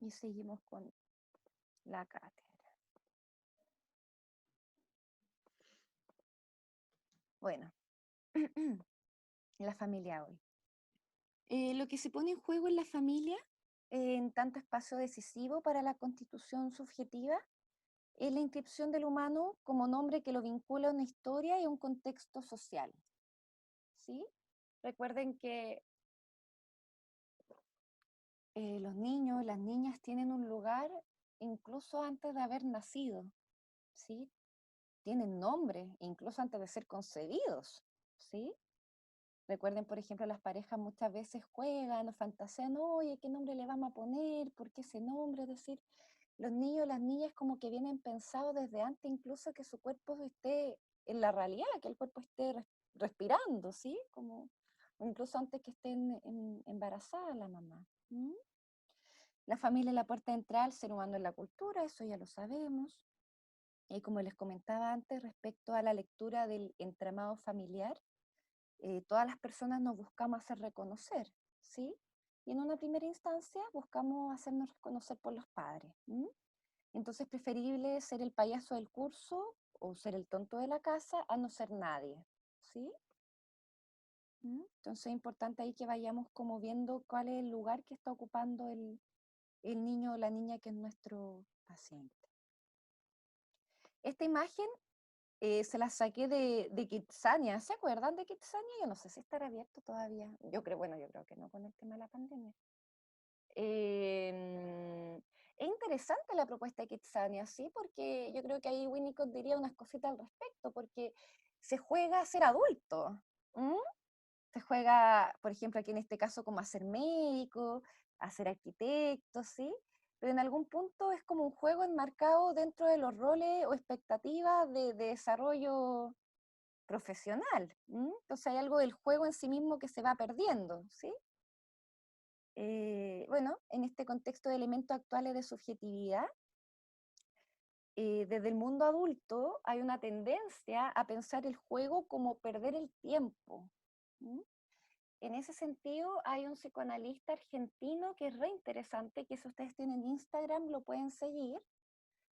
Y seguimos con la cátedra. Bueno, la familia hoy. Lo que se pone en juego en la familia, en tanto espacio decisivo para la constitución subjetiva, es la inscripción del humano como nombre que lo vincula a una historia y a un contexto social. ¿Sí? Recuerden que los niños, las niñas tienen un lugar incluso antes de haber nacido, ¿sí? Tienen nombre, incluso antes de ser concebidos, ¿sí? Recuerden, por ejemplo, las parejas muchas veces juegan o fantasean, oye, ¿qué nombre le vamos a poner? ¿Por qué ese nombre? Es decir, los niños, las niñas como que vienen pensados desde antes incluso que su cuerpo esté en la realidad, que el cuerpo esté respirando, ¿sí? Como incluso antes que estén embarazada la mamá. ¿Mm? La familia es la puerta de entrada al ser humano en la cultura, eso ya lo sabemos. Y como les comentaba antes, respecto a la lectura del entramado familiar, todas las personas nos buscamos hacer reconocer, ¿sí? Y en una primera instancia buscamos hacernos reconocer por los padres. ¿M? Entonces es preferible ser el payaso del curso o ser el tonto de la casa a no ser nadie, ¿sí? ¿M? Entonces es importante ahí que vayamos como viendo cuál es el lugar que está ocupando el niño o la niña que es nuestro paciente. Esta imagen se la saqué de Kitsania. ¿Se acuerdan de Kitsania? Yo no sé si estará abierto todavía. Yo creo que no con el tema de la pandemia. Es interesante la propuesta de Kitsania, ¿sí? Porque yo creo que ahí Winnicott diría unas cositas al respecto, porque se juega a ser adulto. ¿M? Se juega, por ejemplo, aquí en este caso, como a ser médico, a ser arquitecto, ¿sí? Pero en algún punto es como un juego enmarcado dentro de los roles o expectativas de desarrollo profesional. Entonces hay algo del juego en sí mismo que se va perdiendo, ¿sí? Bueno, en este contexto de elementos actuales de subjetividad, desde el mundo adulto hay una tendencia a pensar el juego como perder el tiempo. ¿M? En ese sentido, hay un psicoanalista argentino que es re interesante, que si ustedes tienen Instagram lo pueden seguir,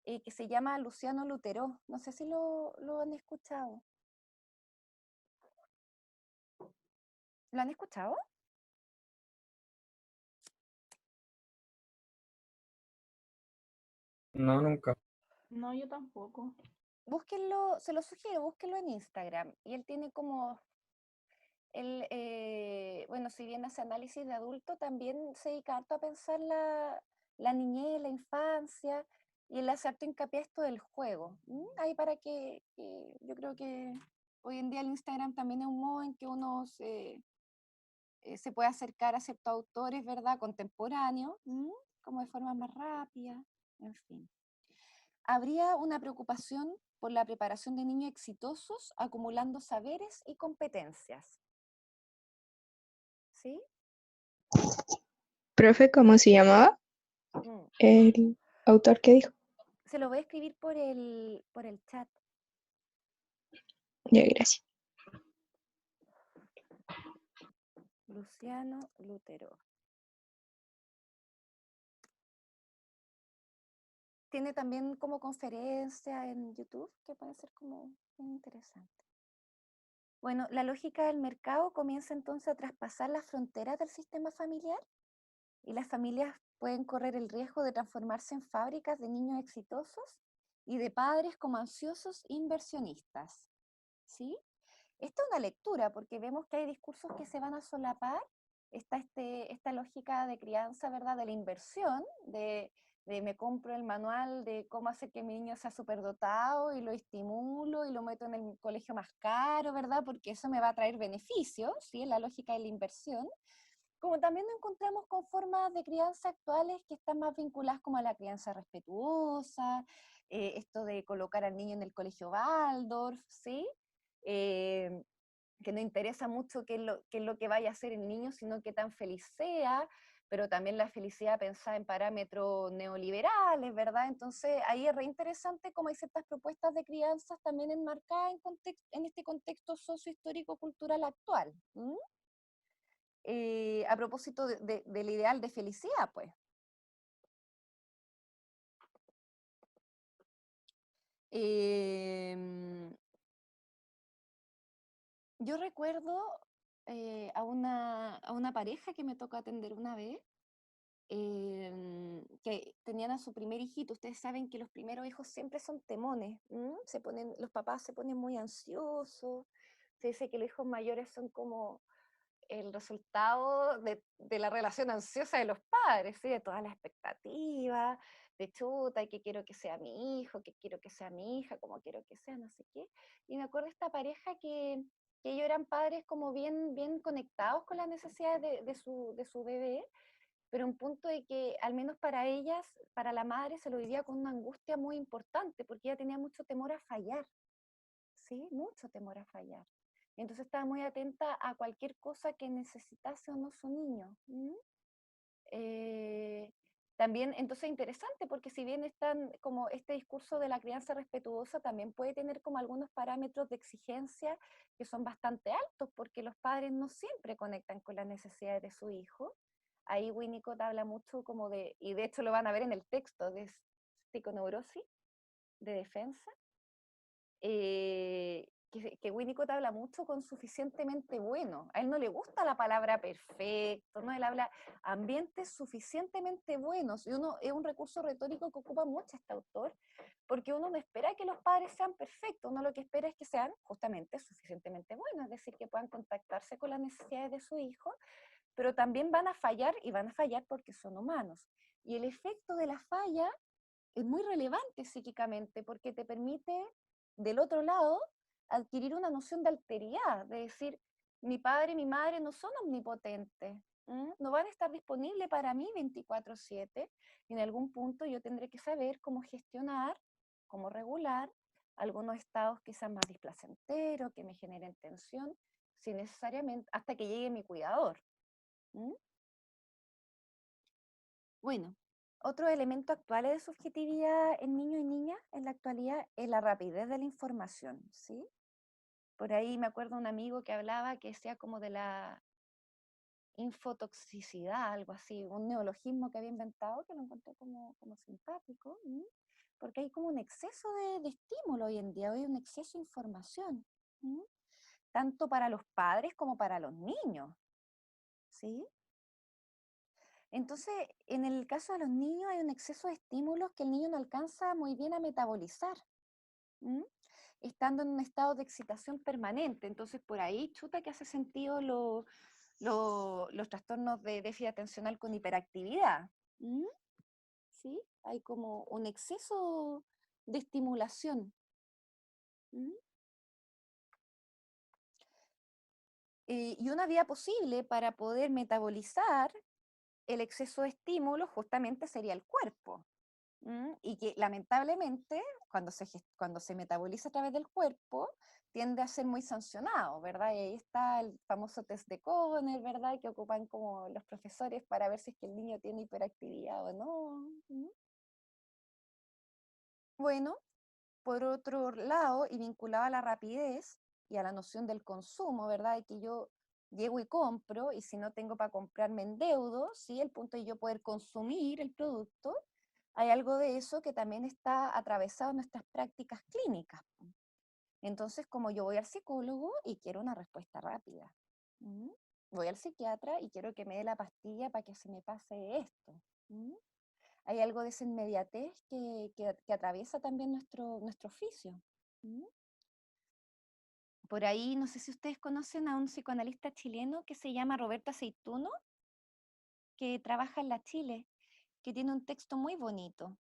que se llama Luciano Lutero. No sé si lo han escuchado. ¿Lo han escuchado? No, nunca. No, yo tampoco. Búsquenlo, se lo sugiero, búsquenlo en Instagram. Y él tiene como, bueno, si bien hace análisis de adulto, también se dedica harto a pensar la niñez, la infancia, y él hace harto hincapié a esto del juego. Ahí para que yo creo que hoy en día el Instagram también es un modo en que uno se puede acercar a ciertos autores, ¿verdad?, contemporáneos, como de forma más rápida, en fin. Habría una preocupación por la preparación de niños exitosos acumulando saberes y competencias. ¿Sí? Profe, ¿cómo se llamaba Mm. el autor que dijo? Se lo voy a escribir por el chat. Ya, gracias. Luciano Lutero. Tiene también como conferencia en YouTube que puede ser como muy interesante. Bueno, la lógica del mercado comienza entonces a traspasar las fronteras del sistema familiar y las familias pueden correr el riesgo de transformarse en fábricas de niños exitosos y de padres como ansiosos inversionistas. ¿Sí? Esta es una lectura porque vemos que hay discursos que se van a solapar. Está esta lógica de crianza, ¿verdad? De la inversión, de me compro el manual de cómo hacer que mi niño sea superdotado y lo estimulo y lo meto en el colegio más caro, ¿verdad? Porque eso me va a traer beneficios, ¿sí? En la lógica de la inversión. Como también nos encontramos con formas de crianza actuales que están más vinculadas como a la crianza respetuosa, esto de colocar al niño en el colegio Waldorf, ¿sí? Eh, que no interesa mucho qué es lo que vaya a hacer el niño, sino qué tan feliz sea, pero también la felicidad pensada en parámetros neoliberales, ¿verdad? Entonces ahí es re interesante cómo hay ciertas propuestas de crianzas también enmarcadas en este contexto sociohistórico-cultural actual. A propósito del ideal de felicidad, pues. Em, yo recuerdo a una pareja que me tocó atender una vez, que tenían a su primer hijito. Ustedes saben que los primeros hijos siempre son temones. Los papás se ponen muy ansiosos. Se dice que los hijos mayores son como el resultado de la relación ansiosa de los padres, ¿sí? De todas las expectativas, de chuta, que quiero que sea mi hijo, que quiero que sea mi hija, como quiero que sea, no sé qué. Y me acuerdo de esta pareja que ellos eran padres como bien conectados con las necesidades de su bebé, pero un punto de que al menos para ellas, para la madre, se lo vivía con una angustia muy importante, porque ella tenía mucho temor a fallar, ¿sí? Mucho temor a fallar. Entonces estaba muy atenta a cualquier cosa que necesitase o no su niño. Eh, también, entonces interesante, porque si bien están como este discurso de la crianza respetuosa, también puede tener como algunos parámetros de exigencia que son bastante altos, porque los padres no siempre conectan con las necesidades de su hijo. Ahí Winnicott habla mucho como de, y de hecho lo van a ver en el texto, de psiconeurosis, de defensa, que Winnicott habla mucho con suficientemente bueno. A él no le gusta la palabra perfecto, ¿no? Él habla ambientes suficientemente buenos, y uno es un recurso retórico que ocupa mucho este autor, porque uno no espera que los padres sean perfectos, uno lo que espera es que sean justamente suficientemente buenos, es decir, que puedan contactarse con las necesidades de su hijo, pero también van a fallar, y van a fallar porque son humanos. Y el efecto de la falla es muy relevante psíquicamente, porque te permite, del otro lado, adquirir una noción de alteridad, de decir, mi padre y mi madre no son omnipotentes, no van a estar disponibles para mí 24/7, y en algún punto yo tendré que saber cómo gestionar, cómo regular algunos estados quizás más displacenteros, que me generen tensión, si necesariamente, hasta que llegue mi cuidador. ¿Mm? Bueno, otro elemento actual de subjetividad en niños y niñas en la actualidad es la rapidez de la información, ¿sí? Por ahí me acuerdo un amigo que hablaba, que decía como de la infotoxicidad, algo así, un neologismo que había inventado, que lo encontré como simpático, porque hay como un exceso de estímulo hoy en día, hay un exceso de información, tanto para los padres como para los niños, ¿sí? Entonces, en el caso de los niños hay un exceso de estímulos que el niño no alcanza muy bien a metabolizar, ¿m? Estando en un estado de excitación permanente. Entonces, por ahí, chuta, que hace sentido los trastornos de déficit atencional con hiperactividad. ¿Sí? Hay como un exceso de estimulación. ¿m? Y una vía posible para poder metabolizar el exceso de estímulos justamente sería el cuerpo. Y que lamentablemente cuando se metaboliza a través del cuerpo tiende a ser muy sancionado, ¿verdad? Y ahí está el famoso test de Kohner, ¿verdad? Que ocupan como los profesores para ver si es que el niño tiene hiperactividad o no. Bueno, por otro lado, y vinculado a la rapidez y a la noción del consumo, ¿verdad? De que yo llego y compro, y si no tengo para comprar me endeudo, ¿sí? El punto de yo poder consumir el producto, hay algo de eso que también está atravesado en nuestras prácticas clínicas. Entonces, como yo voy al psicólogo y quiero una respuesta rápida, ¿m? Voy al psiquiatra y quiero que me dé la pastilla para que se me pase esto. ¿M? Hay algo de esa inmediatez que atraviesa también nuestro oficio. ¿M? Por ahí, no sé si ustedes conocen a un psicoanalista chileno que se llama Roberto Aceituno, que trabaja en la Chile, que tiene un texto muy bonito.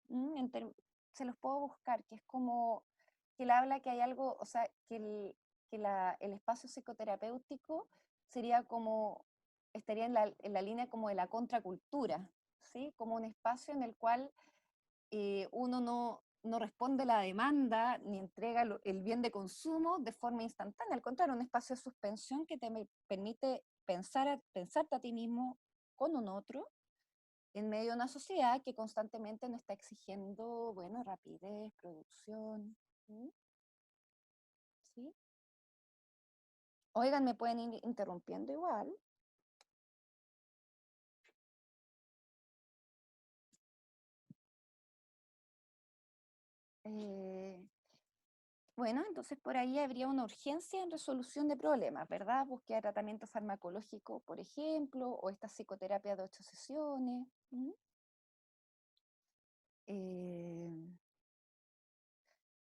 Se los puedo buscar, que es como que él habla que hay algo, o sea, el espacio psicoterapéutico sería como, estaría en la línea como de la contracultura, ¿sí? Como un espacio en el cual uno no responde la demanda ni entrega el bien de consumo de forma instantánea, al contrario, un espacio de suspensión que permite pensarte a ti mismo con un otro en medio de una sociedad que constantemente nos está exigiendo, bueno, rapidez, producción. ¿Sí? ¿Sí? Oigan, me pueden ir interrumpiendo igual. Eh, Bueno, entonces por ahí habría una urgencia en resolución de problemas, ¿verdad? Búsqueda de tratamiento farmacológico, por ejemplo, o esta psicoterapia de 8 sesiones. Eh,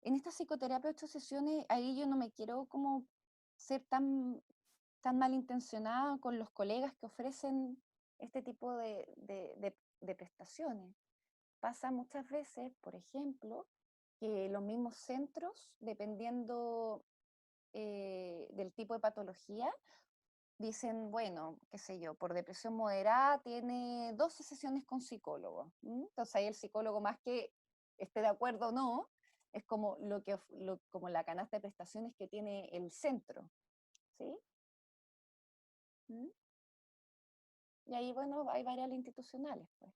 en esta psicoterapia de 8 sesiones, ahí yo no me quiero como ser tan malintencionada con los colegas que ofrecen este tipo de prestaciones. Pasa muchas veces, por ejemplo, que los mismos centros, dependiendo del tipo de patología, dicen, bueno, qué sé yo, por depresión moderada tiene 12 sesiones con psicólogo. Entonces ahí el psicólogo, más que esté de acuerdo o no, es como, como la canasta de prestaciones que tiene el centro. ¿Sí? ¿Mm? Y ahí, bueno, hay varias institucionales, pues,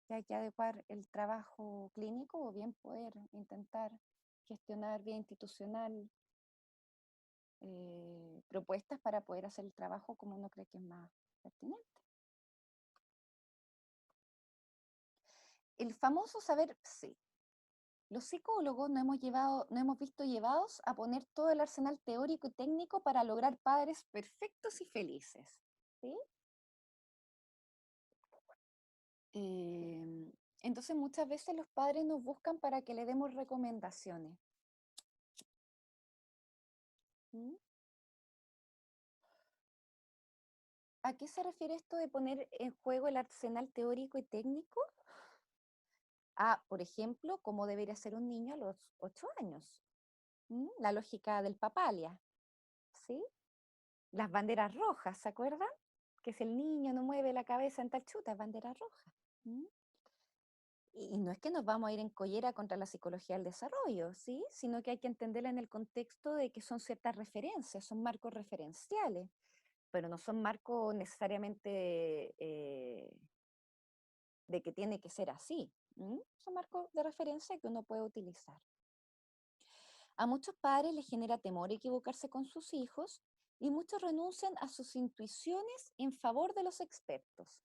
que hay que adecuar el trabajo clínico o bien poder intentar gestionar vía institucional propuestas para poder hacer el trabajo como uno cree que es más pertinente. El famoso saber, sí. Los psicólogos no hemos visto llevados a poner todo el arsenal teórico y técnico para lograr padres perfectos y felices. ¿Sí? Entonces muchas veces los padres nos buscan para que le demos recomendaciones. ¿Mm? ¿A qué se refiere esto de poner en juego el arsenal teórico y técnico? Por ejemplo, cómo debería ser un niño a los 8 años. La lógica del papalia, ¿sí? Las banderas rojas, ¿se acuerdan? Que si el niño no mueve la cabeza en tal chuta, es bandera roja. ¿Mm? Y no es que nos vamos a ir en collera contra la psicología del desarrollo, ¿sí? Sino que hay que entenderla en el contexto de que son ciertas referencias, son marcos referenciales, pero no son marcos necesariamente de que tiene que ser así. Son marcos de referencia que uno puede utilizar. A muchos padres les genera temor equivocarse con sus hijos y muchos renuncian a sus intuiciones en favor de los expertos.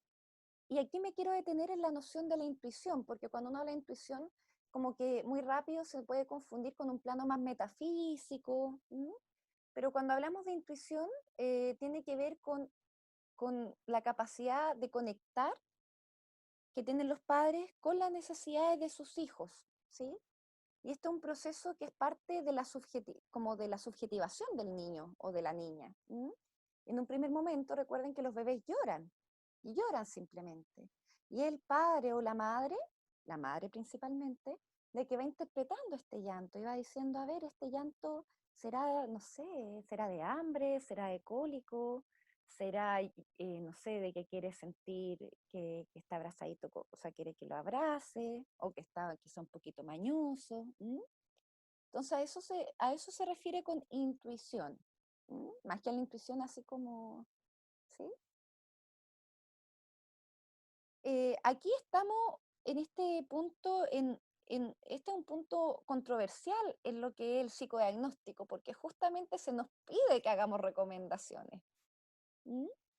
Y aquí me quiero detener en la noción de la intuición, porque cuando uno habla de intuición, como que muy rápido se puede confundir con un plano más metafísico. Pero cuando hablamos de intuición, tiene que ver con la capacidad de conectar que tienen los padres con las necesidades de sus hijos, ¿sí? Y esto es un proceso que es parte de como de la subjetivación del niño o de la niña. En un primer momento, recuerden que los bebés lloran, y lloran simplemente. Y el padre o la madre principalmente, de que va interpretando este llanto y va diciendo, a ver, este llanto será, no sé, será de hambre, será de cólico, será, no sé, de que quiere sentir que está abrazadito, o sea, quiere que lo abrace, o que está quizá un poquito mañoso. Entonces a eso se refiere con intuición, más que a la intuición así como, ¿sí? Aquí estamos en este punto, este es un punto controversial en lo que es el psicodiagnóstico, porque justamente se nos pide que hagamos recomendaciones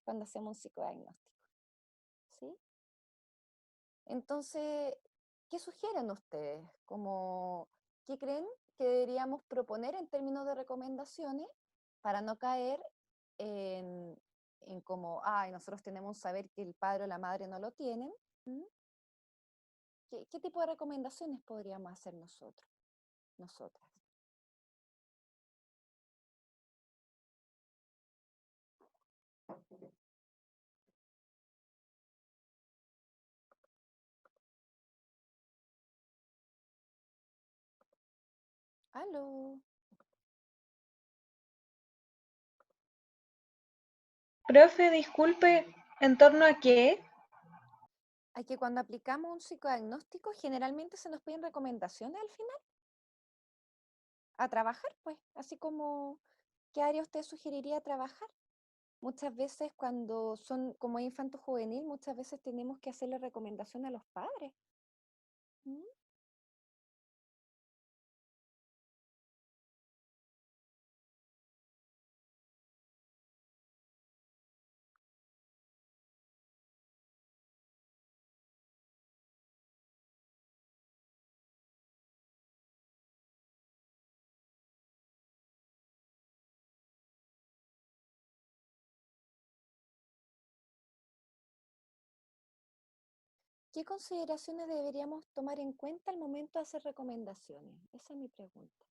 cuando hacemos un psicodiagnóstico, ¿sí? Entonces, ¿qué sugieren ustedes? ¿Qué creen que deberíamos proponer en términos de recomendaciones para no caer en como, ay, nosotros tenemos un saber que el padre o la madre no lo tienen? ¿Mm? ¿Qué tipo de recomendaciones podríamos hacer nosotros, nosotras? ¿Aló? Profe, disculpe, ¿en torno a qué? Hay que cuando aplicamos un psicodiagnóstico, generalmente se nos piden recomendaciones al final a trabajar, pues, así como, ¿qué área usted sugeriría trabajar? Muchas veces cuando son como infanto juvenil, muchas veces tenemos que hacerle recomendación a los padres. ¿Mm? ¿Qué consideraciones deberíamos tomar en cuenta al momento de hacer recomendaciones? Esa es mi pregunta.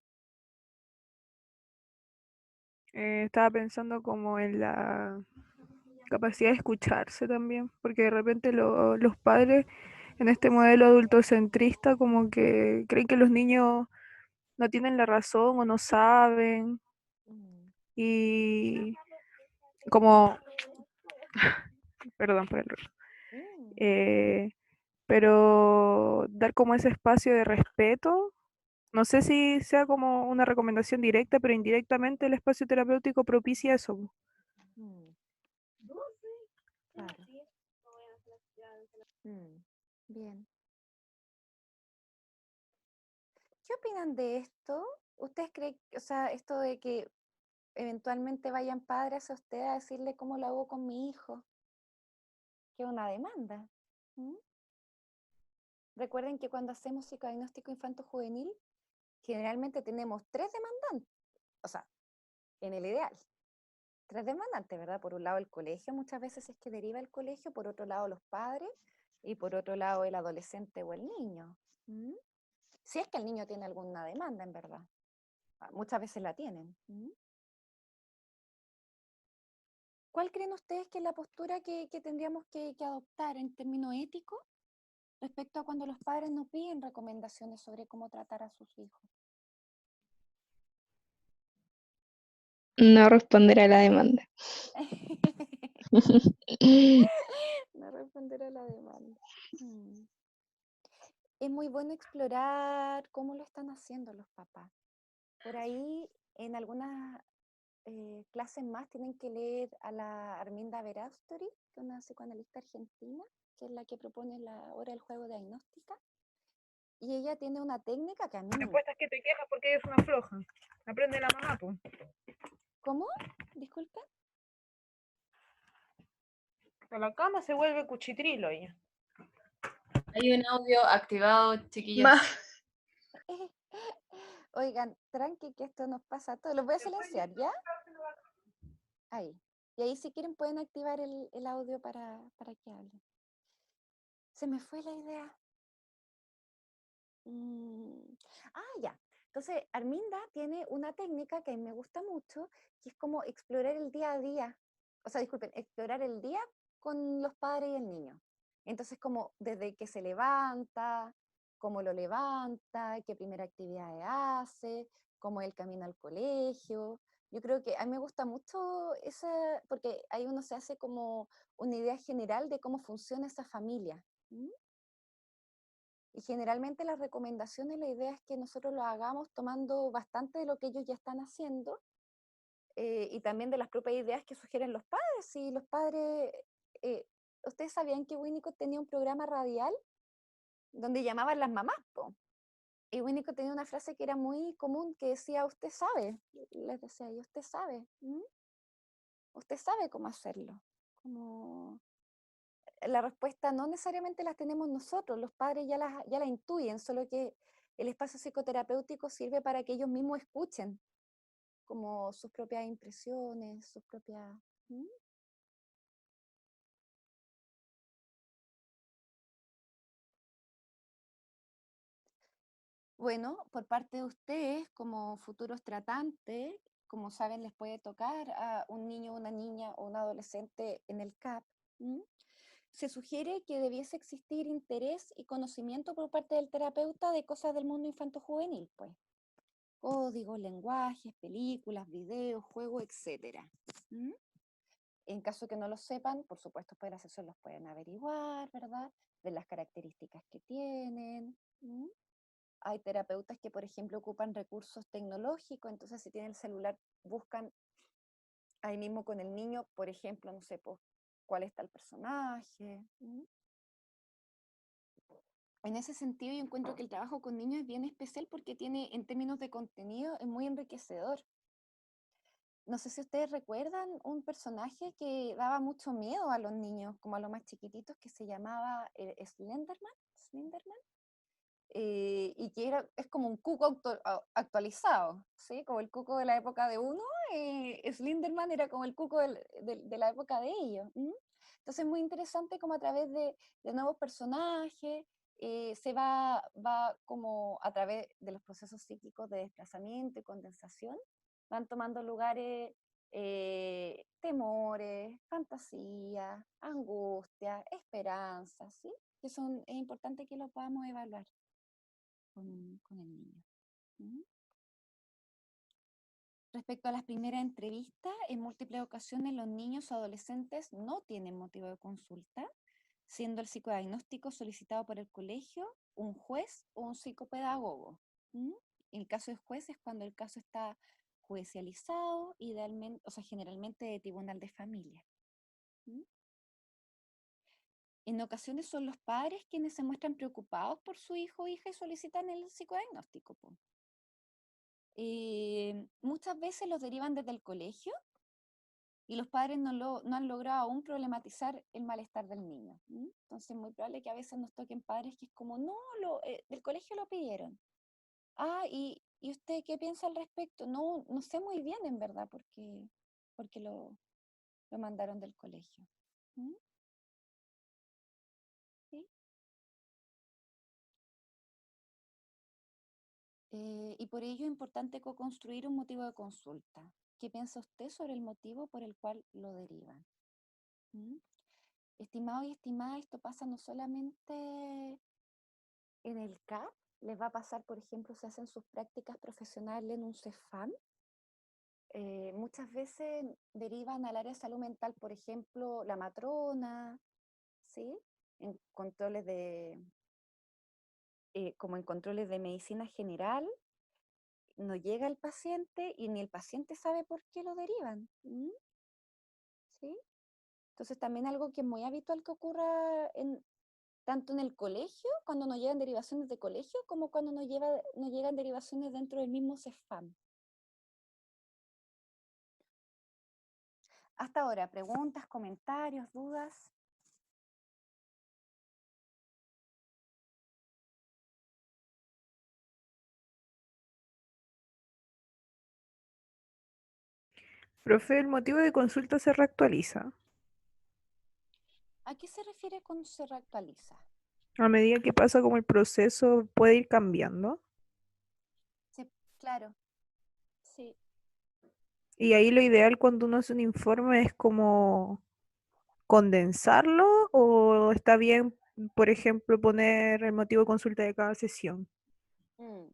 Estaba pensando como en la capacidad de escucharse también, porque de repente los padres en este modelo adultocentrista como que creen que los niños no tienen la razón o no saben Mm, y como, perdón por el ruido, mm, eh, pero dar como ese espacio de respeto, no sé si sea como una recomendación directa, pero indirectamente el espacio terapéutico propicia eso. mm, claro. Mm, bien. ¿Qué opinan de esto? ¿Ustedes creen, o sea, esto de que eventualmente vayan padres a usted a decirle cómo lo hago con mi hijo? Que es una demanda. ¿Mm? Recuerden que cuando hacemos psicodiagnóstico infanto-juvenil, generalmente tenemos tres demandantes, o sea, en el ideal, tres demandantes, ¿verdad? Por un lado el colegio, muchas veces es que deriva el colegio, por otro lado los padres y por otro lado el adolescente o el niño. ¿Mm? Si es que el niño tiene alguna demanda, en verdad. Muchas veces la tienen. ¿Mm? ¿Cuál creen ustedes que es la postura que tendríamos que adoptar en términos éticos respecto a cuando los padres nos piden recomendaciones sobre cómo tratar a sus hijos? No responder a la demanda. No responder a la demanda. Mm. Es muy bueno explorar cómo lo están haciendo los papás. Por ahí, en algunas clases más, tienen que leer a la Arminda Verástori, que es una psicoanalista argentina, que es la que propone la hora del juego diagnóstica. Y ella tiene una técnica que a mí me gusta. Después es que te quejas porque ella es una floja. Aprende la mamá, pues. ¿Cómo? Disculpa. A la cama se vuelve cuchitrilo ella. Hay un audio activado, chiquillos. Más. Oigan, tranqui que esto nos pasa a todos. Los voy a silenciar, ¿ya? Ahí. Y ahí si quieren pueden activar el audio para que hablen. Se me fue la idea. Ya. Entonces, Arminda tiene una técnica que a mí me gusta mucho, que es como explorar el día a día. O sea, disculpen, explorar el día con los padres y el niño. Entonces, como desde que se levanta, cómo lo levanta, qué primera actividad hace, cómo él camina al colegio. Yo creo que a mí me gusta mucho esa, porque ahí uno se hace como una idea general de cómo funciona esa familia. ¿Mm? Y generalmente las recomendaciones, la idea es que nosotros lo hagamos tomando bastante de lo que ellos ya están haciendo y también de las propias ideas que sugieren los padres. Si los padres, eh, ¿ustedes sabían que Winnicott tenía un programa radial donde llamaban las mamás, po? Y Winnicott tenía una frase que era muy común que decía, usted sabe, les decía, y usted sabe, usted sabe cómo hacerlo. Como la respuesta no necesariamente las tenemos nosotros, los padres ya la intuyen, solo que el espacio psicoterapéutico sirve para que ellos mismos escuchen como sus propias impresiones, sus propias... ¿Mm? Bueno, por parte de ustedes, como futuros tratantes, como saben, les puede tocar a un niño, una niña o un adolescente en el CAP. ¿Mm? Se sugiere que debiese existir interés y conocimiento por parte del terapeuta de cosas del mundo infanto-juvenil, pues. Códigos, lenguajes, películas, videos, juegos, etc. ¿Mm? En caso que no lo sepan, por supuesto, el asesor los pueden averiguar, ¿verdad? De las características que tienen. ¿Mm? Hay terapeutas que, por ejemplo, ocupan recursos tecnológicos, entonces si tienen el celular, buscan ahí mismo con el niño, por ejemplo, no sé, pues, cuál está el personaje. ¿Mm? En ese sentido, yo encuentro que el trabajo con niños es bien especial porque tiene, en términos de contenido, es muy enriquecedor. No sé si ustedes recuerdan un personaje que daba mucho miedo a los niños, como a los más chiquititos, que se llamaba Slenderman, y que es como un cuco actualizado, ¿sí? Como el cuco de la época de uno, Slenderman era como el cuco de la época de ellos. ¿Mm? Entonces es muy interesante como a través de nuevos personajes, se va como a través de los procesos psíquicos de desplazamiento y condensación, van tomando lugares temores, fantasías, angustia, esperanzas, ¿sí? Que es importante que lo podamos evaluar con el niño. ¿Mm? Respecto a las primeras entrevistas, en múltiples ocasiones los niños o adolescentes no tienen motivo de consulta, siendo el psicodiagnóstico solicitado por el colegio, un juez o un psicopedagogo. ¿Mm? En el caso de juez es cuando el caso está judicializado, idealmente, o sea, generalmente de tribunal de familia. ¿Mm? En ocasiones son los padres quienes se muestran preocupados por su hijo o hija y solicitan el psicodiagnóstico. Muchas veces los derivan desde el colegio y los padres no han logrado aún problematizar el malestar del niño. Entonces es muy probable que a veces nos toquen padres que es como, no, del colegio lo pidieron. Ah, ¿y usted qué piensa al respecto? No, no sé muy bien en verdad porque lo mandaron del colegio. ¿Mm? ¿Sí? Y por ello es importante co-construir un motivo de consulta. ¿Qué piensa usted sobre el motivo por el cual lo derivan? ¿Mm? Estimado y estimada, esto pasa no solamente en el CAP, les va a pasar, por ejemplo, si hacen sus prácticas profesionales en un CEFAM, muchas veces derivan al área de salud mental, por ejemplo, la matrona, ¿sí? En controles como en controles de medicina general, no llega el paciente y ni el paciente sabe por qué lo derivan. ¿Sí? Entonces también algo que es muy habitual que ocurra tanto en el colegio, cuando nos llegan derivaciones de colegio, como cuando nos llegan derivaciones dentro del mismo CEFAM. Hasta ahora, preguntas, comentarios, dudas. Profe, ¿el motivo de consulta se reactualiza ¿A qué se refiere con se reactualiza? a medida que pasa como el proceso puede ir cambiando? Sí, claro, sí. Y ahí lo ideal cuando uno hace un informe es como condensarlo o está bien, por ejemplo, poner el motivo de consulta de cada sesión Mm.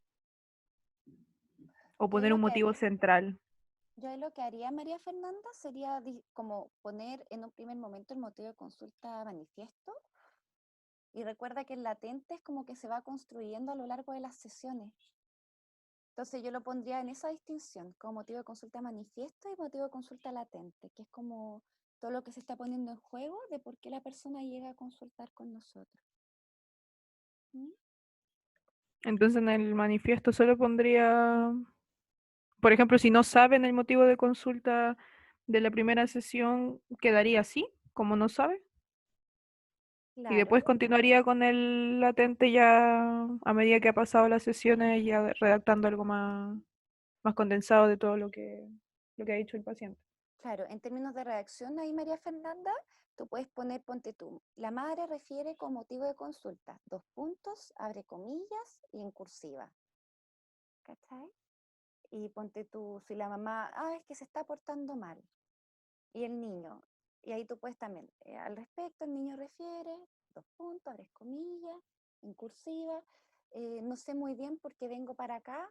o Yo ahí poner un lo que motivo central. Yo ahí lo que haría, María Fernanda, sería como poner en un primer momento el motivo de consulta manifiesto. Y recuerda que el latente es como que se va construyendo a lo largo de las sesiones. Entonces yo lo pondría en esa distinción, como motivo de consulta manifiesto y motivo de consulta latente, que es como todo lo que se está poniendo en juego de por qué la persona llega a consultar con nosotros. ¿Mm? Entonces en el manifiesto solo pondría, por ejemplo, si no saben el motivo de consulta de la primera sesión, quedaría así, como no sabe. Y Claro, después continuaría con el latente ya a medida que ha pasado las sesiones, ya redactando algo más condensado de todo lo que ha dicho el paciente. claro. En términos de redacción, ahí, María Fernanda, tú puedes poner, ponte tú, la madre refiere con motivo de consulta, dos puntos, abre comillas y en cursiva. ¿Cachai? Y ponte tú, si la mamá, es que se está portando mal, y el niño, y ahí tú puedes también, al respecto, el niño refiere, dos puntos, abres comillas, en cursiva, no sé muy bien por qué vengo para acá,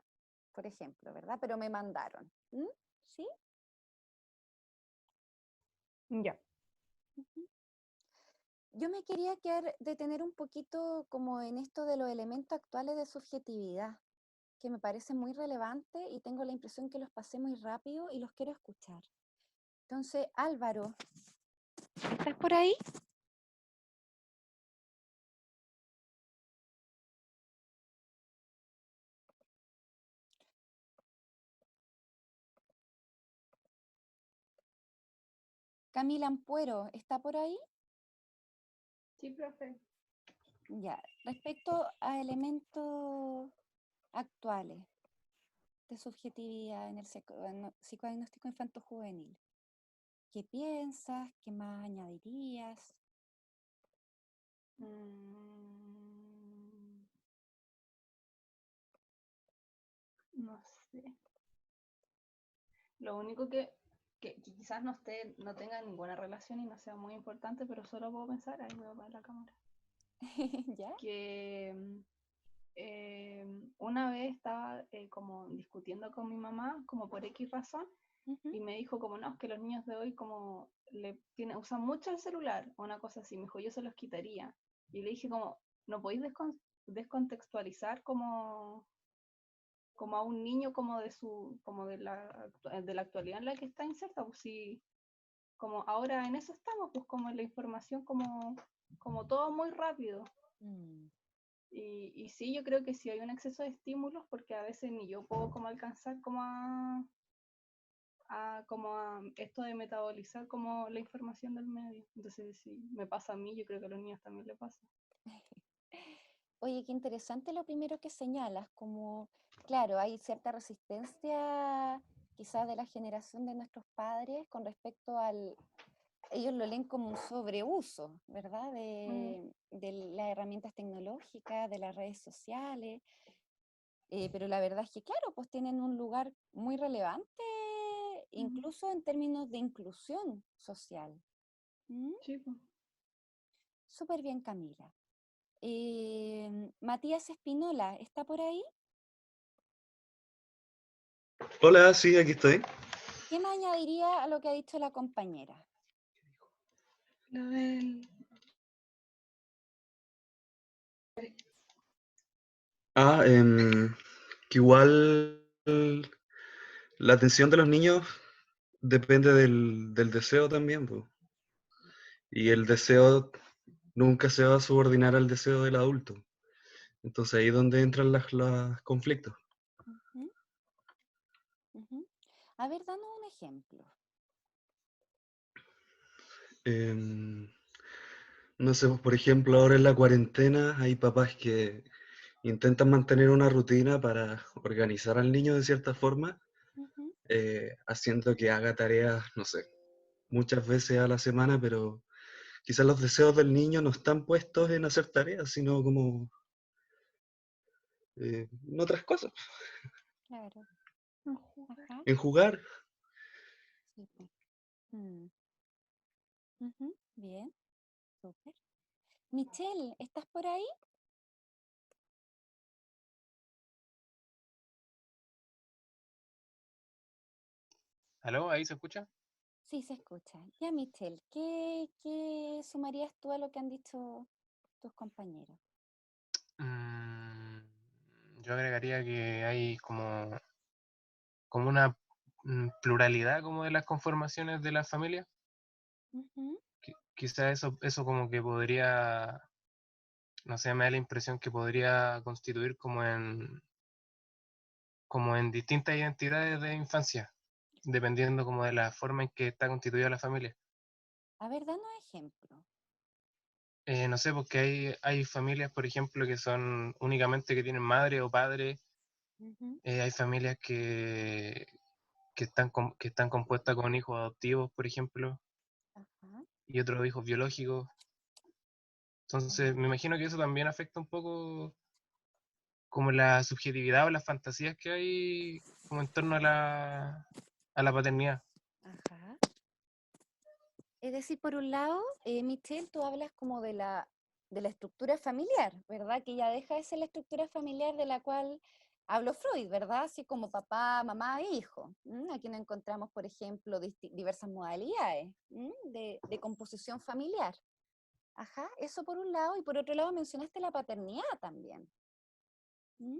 por ejemplo, ¿verdad? Pero me mandaron. ¿Sí? Ya. Ujú. Yo me quería detener un poquito como en esto de los elementos actuales de subjetividad, que me parece muy relevante y tengo la impresión que los pasé muy rápido y los quiero escuchar. Entonces, Álvaro, ¿estás por ahí? Camila Ampuero, ¿está por ahí? Sí, profe. Ya, respecto a elementos actuales de subjetividad en el psicodiagnóstico infanto-juvenil, ¿Qué piensas? ¿Qué más añadirías? No sé. Lo único que quizás no tenga ninguna relación y no sea muy importante, pero solo puedo pensar, ahí voy a poner la cámara, ¿Ya? que una vez estaba como discutiendo con mi mamá, como por X razón, Ujú. y me dijo como no, es que los niños de hoy como usan mucho el celular, o una cosa así, me dijo yo se los quitaría. Y le dije como, ¿no podéis descontextualizar como a un niño como de la actualidad en la que está inserta? Pues sí, como ahora en eso estamos, pues como en la información como todo muy rápido. Mm, Y sí, yo creo que sí hay un exceso de estímulos porque a veces ni yo puedo como alcanzar como a esto de metabolizar como la información del medio. Entonces, si me pasa a mí, yo creo que a los niños también le pasa. Oye, qué interesante lo primero que señalas, como, claro, hay cierta resistencia quizás de la generación de nuestros padres con respecto al, ellos lo leen como un sobreuso, ¿verdad? De las herramientas tecnológicas, de las redes sociales, pero la verdad es que, claro, pues tienen un lugar muy relevante, incluso en términos de inclusión social. ¿Mm? Sí, pues. Súper bien, Camila. Matías Espinola, ¿está por ahí? Hola, sí, aquí estoy. ¿Qué me añadiría a lo que ha dicho la compañera? Lo del- Que igual la atención de los niños depende del deseo también, po. Y el deseo nunca se va a subordinar al deseo del adulto. Entonces ahí es donde entran los conflictos. Ujú, ujú. A ver, danos un ejemplo. Em, no sé, por ejemplo, ahora en la cuarentena hay papás que intentan mantener una rutina para organizar al niño de cierta forma, Ujú. haciendo que haga tareas, no sé, muchas veces a la semana, pero quizás los deseos del niño no están puestos en hacer tareas, sino como en otras cosas, Claro, ajá, en jugar. sí, pues. Mm, ujú, bien, súper. Michelle, ¿estás por ahí? ¿Aló? ¿Ahí se escucha? Sí, se escucha. Ya, Michelle, ¿qué sumarías tú a lo que han dicho tus compañeros? Mm, yo agregaría que hay como una pluralidad como de las conformaciones de la familia. Ujú, Quizá eso como que podría, no sé, me da la impresión que podría constituir como en distintas identidades de infancia, dependiendo como de la forma en que está constituida la familia. a ver, danos ejemplo. No sé, porque hay familias, por ejemplo, que son únicamente que tienen madre o padre. Ujú, Hay familias que están compuestas con hijos adoptivos, por ejemplo, ajá, y otros hijos biológicos. Entonces, mm, me imagino que eso también afecta un poco como la subjetividad o las fantasías que hay como en torno a la paternidad. ajá. Es decir, por un lado, Michelle, tú hablas como de la estructura familiar, ¿verdad? Que ya deja de ser la estructura familiar de la cual habló Freud, ¿verdad? Así como papá, mamá e hijo. ¿M? Aquí nos encontramos, por ejemplo, diversas modalidades de composición familiar. Ajá, eso por un lado. Y por otro lado mencionaste la paternidad también. ¿M?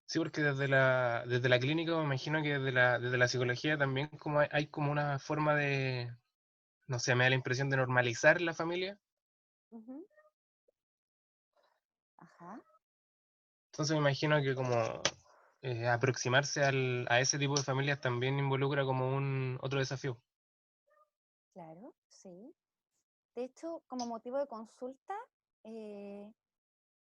Sí, porque desde la clínica me imagino que desde la psicología también como hay como una forma de, no sé, me da la impresión de normalizar la familia. Ujú. Ajá, Entonces me imagino que como aproximarse a ese tipo de familias también involucra como un otro desafío. claro, sí. De hecho, como motivo de consulta, eh,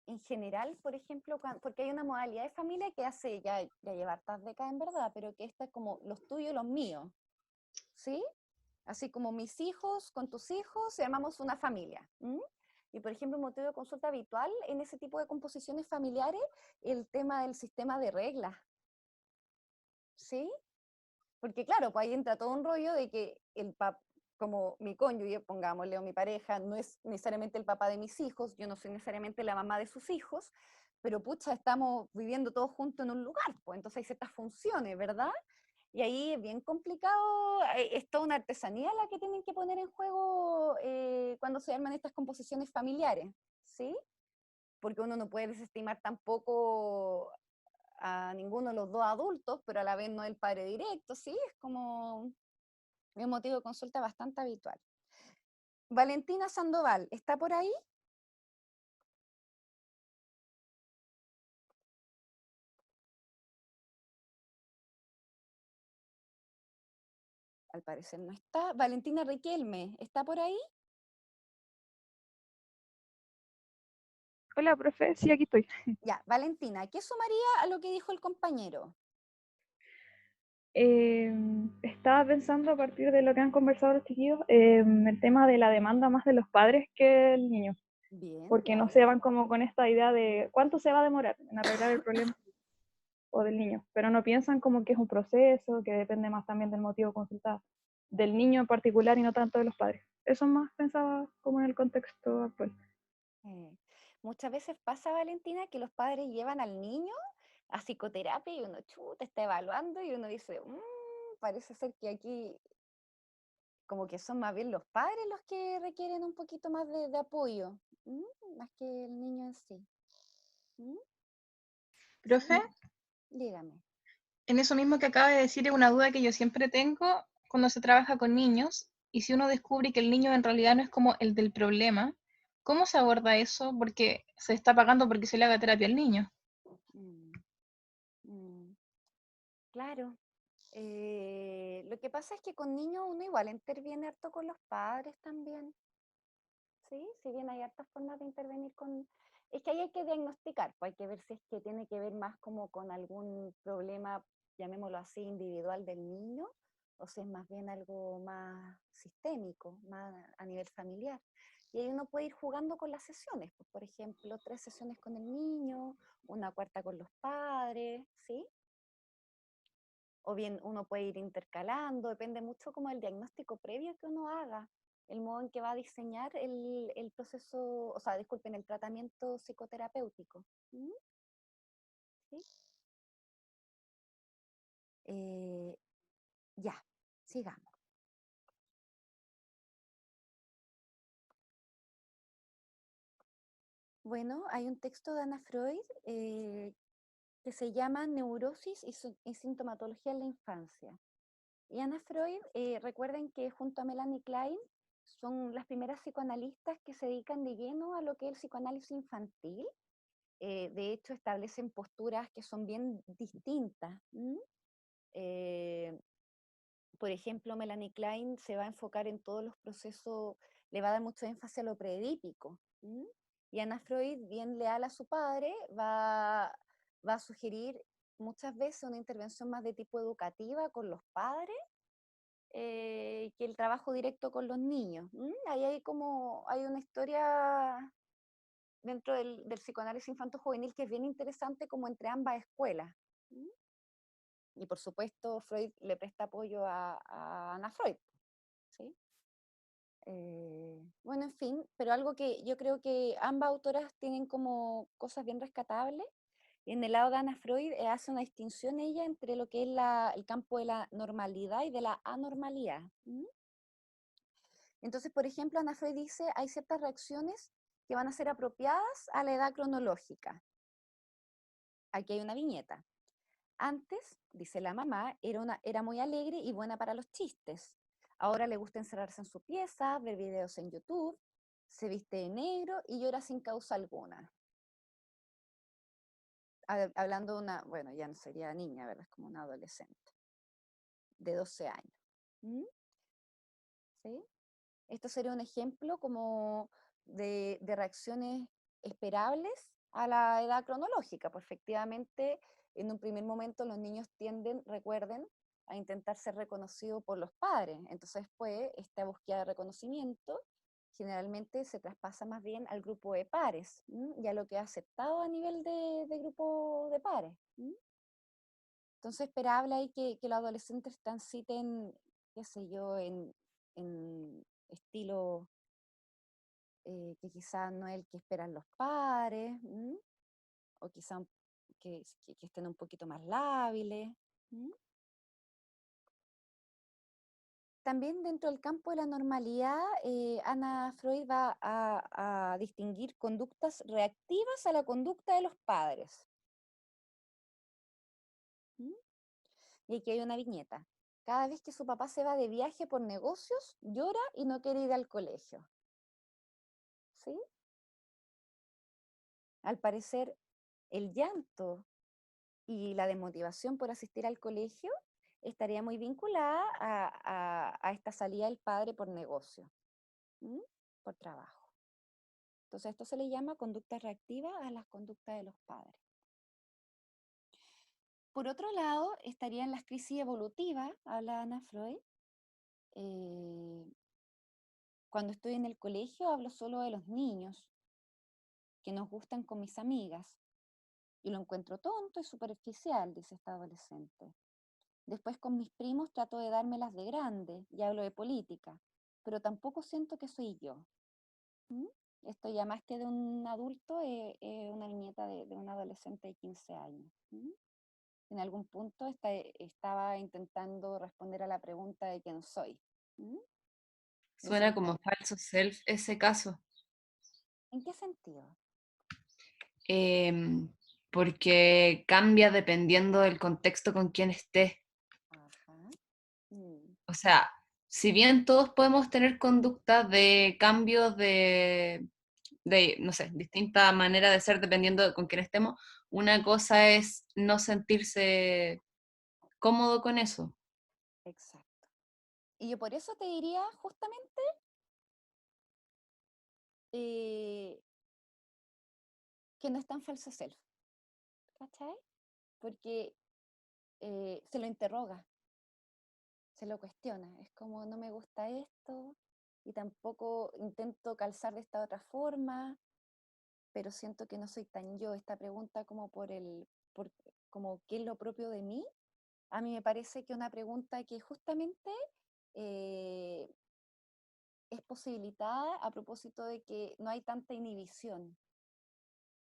en general, por ejemplo, porque hay una modalidad de familia que hace ya lleva hartas décadas en verdad, pero que esta es como los tuyos, los míos, ¿sí? Así como mis hijos con tus hijos, llamamos una familia. Y por ejemplo, un motivo de consulta habitual en ese tipo de composiciones familiares, el tema del sistema de reglas. ¿Sí? Porque claro, pues ahí entra todo un rollo de que como mi cónyuge, pongámosle, o mi pareja, no es necesariamente el papá de mis hijos, yo no soy necesariamente la mamá de sus hijos, pero pucha, estamos viviendo todos juntos en un lugar, pues entonces hay ciertas funciones, ¿verdad? Y ahí es bien complicado, es toda una artesanía la que tienen que poner en juego cuando se arman estas composiciones familiares, ¿sí? Porque uno no puede desestimar tampoco a ninguno de los dos adultos, pero a la vez no el padre directo, ¿sí? Es como un motivo de consulta bastante habitual. Valentina Sandoval, ¿está por ahí? Al parecer no está. Valentina Riquelme, ¿está por ahí? Hola, profe, sí, aquí estoy. Ya, Valentina, ¿qué sumaría a lo que dijo el compañero? Estaba pensando a partir de lo que han conversado los chiquillos, el tema de la demanda más de los padres que el niño, Bien. porque no se van como con esta idea de cuánto se va a demorar en arreglar el problema o del niño, pero no piensan como que es un proceso, que depende más también del motivo consultado, del niño en particular y no tanto de los padres. Eso más pensaba como en el contexto actual. Muchas veces pasa, Valentina, que los padres llevan al niño a psicoterapia y uno chuta, está evaluando y uno dice, parece ser que aquí como que son más bien los padres los que requieren un poquito más de apoyo, más que el niño en sí. Profe, Dígame. en eso mismo que acaba de decir es una duda que yo siempre tengo cuando se trabaja con niños y si uno descubre que el niño en realidad no es como el del problema, ¿cómo se aborda eso? Porque se está pagando porque se le haga terapia al niño. Claro. Lo que pasa es que con niños uno igual interviene harto con los padres también. ¿Sí? Si bien hay hartas formas de intervenir con... Es que ahí hay que diagnosticar, pues hay que ver si es que tiene que ver más como con algún problema, llamémoslo así, individual del niño, o si es más bien algo más sistémico, más a nivel familiar. Y ahí uno puede ir jugando con las sesiones, pues, por ejemplo, 3 sesiones con el niño, una cuarta con los padres, ¿sí? O bien uno puede ir intercalando, depende mucho como del diagnóstico previo que uno haga, el modo en que va a diseñar el proceso, o sea, disculpen, el tratamiento psicoterapéutico. ¿Sí? Ya, sigamos. Bueno, hay un texto de Ana Freud que se llama Neurosis y sintomatología en la infancia. Y Ana Freud, recuerden que junto a Melanie Klein son las primeras psicoanalistas que se dedican de lleno a lo que es el psicoanálisis infantil. De hecho, establecen posturas que son bien distintas. Por ejemplo, Melanie Klein se va a enfocar en todos los procesos, le va a dar mucho énfasis a lo preedípico. Y Ana Freud, bien leal a su padre, va a sugerir muchas veces una intervención más de tipo educativa con los padres que el trabajo directo con los niños. Ahí hay una historia dentro del psicoanálisis infanto-juvenil que es bien interesante como entre ambas escuelas. Y por supuesto Freud le presta apoyo a Ana Freud. ¿Sí? Bueno, en fin, pero algo que yo creo que ambas autoras tienen como cosas bien rescatables. Y en el lado de Ana Freud hace una distinción ella entre lo que es el campo de la normalidad y de la anormalidad. Entonces, por ejemplo, Ana Freud dice hay ciertas reacciones que van a ser apropiadas a la edad cronológica. Aquí hay una viñeta. Antes, dice la mamá, era muy alegre y buena para los chistes. Ahora le gusta encerrarse en su pieza, ver videos en YouTube, se viste de negro y llora sin causa alguna. Hablando de una, bueno, ya no sería niña, ¿verdad? Es como una adolescente de 12 años. ¿Sí? Esto sería un ejemplo como de reacciones esperables a la edad cronológica, pues efectivamente en un primer momento los niños tienden, recuerden, a intentar ser reconocido por los padres. Entonces, pues, esta búsqueda de reconocimiento generalmente se traspasa más bien al grupo de pares, y a lo que ha aceptado a nivel de grupo de pares. Entonces, esperable ahí que los adolescentes transiten, qué sé yo, en estilo que quizás no es el que esperan los padres, o quizás que estén un poquito más lábiles. También dentro del campo de la normalidad, Ana Freud va a distinguir conductas reactivas a la conducta de los padres. Y aquí hay una viñeta. Cada vez que su papá se va de viaje por negocios, llora y no quiere ir al colegio. ¿Sí? Al parecer, el llanto y la desmotivación por asistir al colegio estaría muy vinculada a esta salida del padre por negocio, por trabajo. Entonces, esto se le llama conducta reactiva a las conductas de los padres. Por otro lado, estarían las crisis evolutivas, habla Ana Freud. Cuando estoy en el colegio hablo solo de los niños que nos gustan con mis amigas. Y lo encuentro tonto y superficial, dice esta adolescente. Después con mis primos trato de dármelas de grande y hablo de política, pero tampoco siento que soy yo. Esto ya más que de un adulto, es una viñeta de un adolescente de 15 años. En algún punto estaba intentando responder a la pregunta de quién soy. Suena como falso self ese caso. ¿En qué sentido? Porque cambia dependiendo del contexto con quien estés. Ajá. O sea, si bien todos podemos tener conductas de cambios de, no sé, distinta manera de ser dependiendo de con quién estemos, una cosa es no sentirse cómodo con eso. Exacto. Y yo por eso te diría justamente que no es tan falso self, ¿cachai? Porque se lo interroga, se lo cuestiona, es como no me gusta esto y tampoco intento calzar de esta otra forma, pero siento que no soy tan yo. Esta pregunta como como qué es lo propio de mí, a mí me parece que una pregunta que justamente es posibilitada a propósito de que no hay tanta inhibición.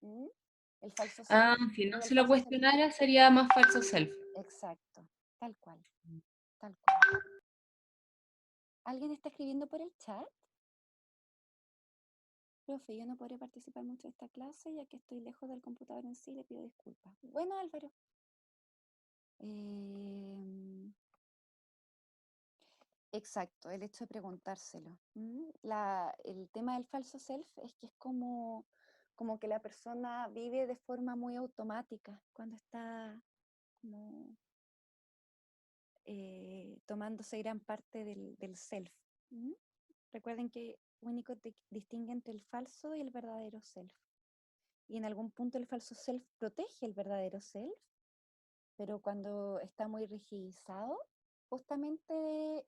El falso self. Si no El se lo falso self. cuestionara sería más falso self. Exacto, tal cual, tal cual. ¿Alguien está escribiendo por el chat? Profe, yo no podré participar mucho de esta clase ya que estoy lejos del computador en sí, le pido disculpas. Bueno, Álvaro. Exacto, el hecho de preguntárselo. El tema del falso self es que es como que la persona vive de forma muy automática cuando está como tomándose gran parte del self. Recuerden que Winnicott distingue entre el falso y el verdadero self. Y en algún punto el falso self protege el verdadero self, pero cuando está muy rigidizado, justamente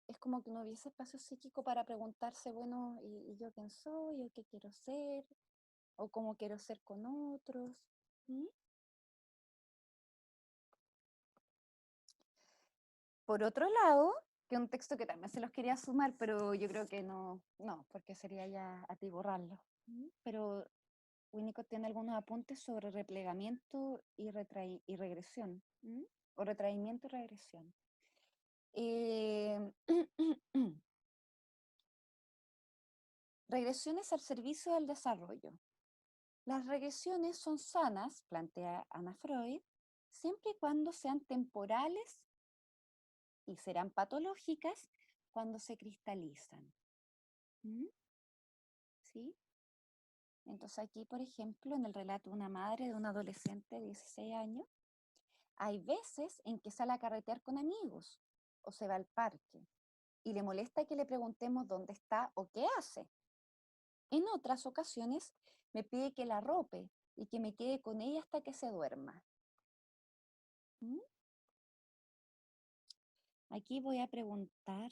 es como que no hubiese espacio psíquico para preguntarse, bueno, ¿y yo quién soy? ¿O qué quiero ser? ¿O cómo quiero ser con otros? Por otro lado, que un texto que también se los quería sumar, pero yo creo que no, porque sería ya atiborrarlo. Pero Winnicott tiene algunos apuntes sobre replegamiento y regresión, o retraimiento y regresión. Regresiones al servicio del desarrollo. Las regresiones son sanas, plantea Ana Freud, siempre y cuando sean temporales y serán patológicas cuando se cristalizan. ¿Sí? Entonces aquí, por ejemplo, en el relato de una madre de un adolescente de 16 años, hay veces en que sale a carretear con amigos o se va al parque y le molesta que le preguntemos dónde está o qué hace. En otras ocasiones me pide que la arrope y que me quede con ella hasta que se duerma. Aquí voy a preguntar.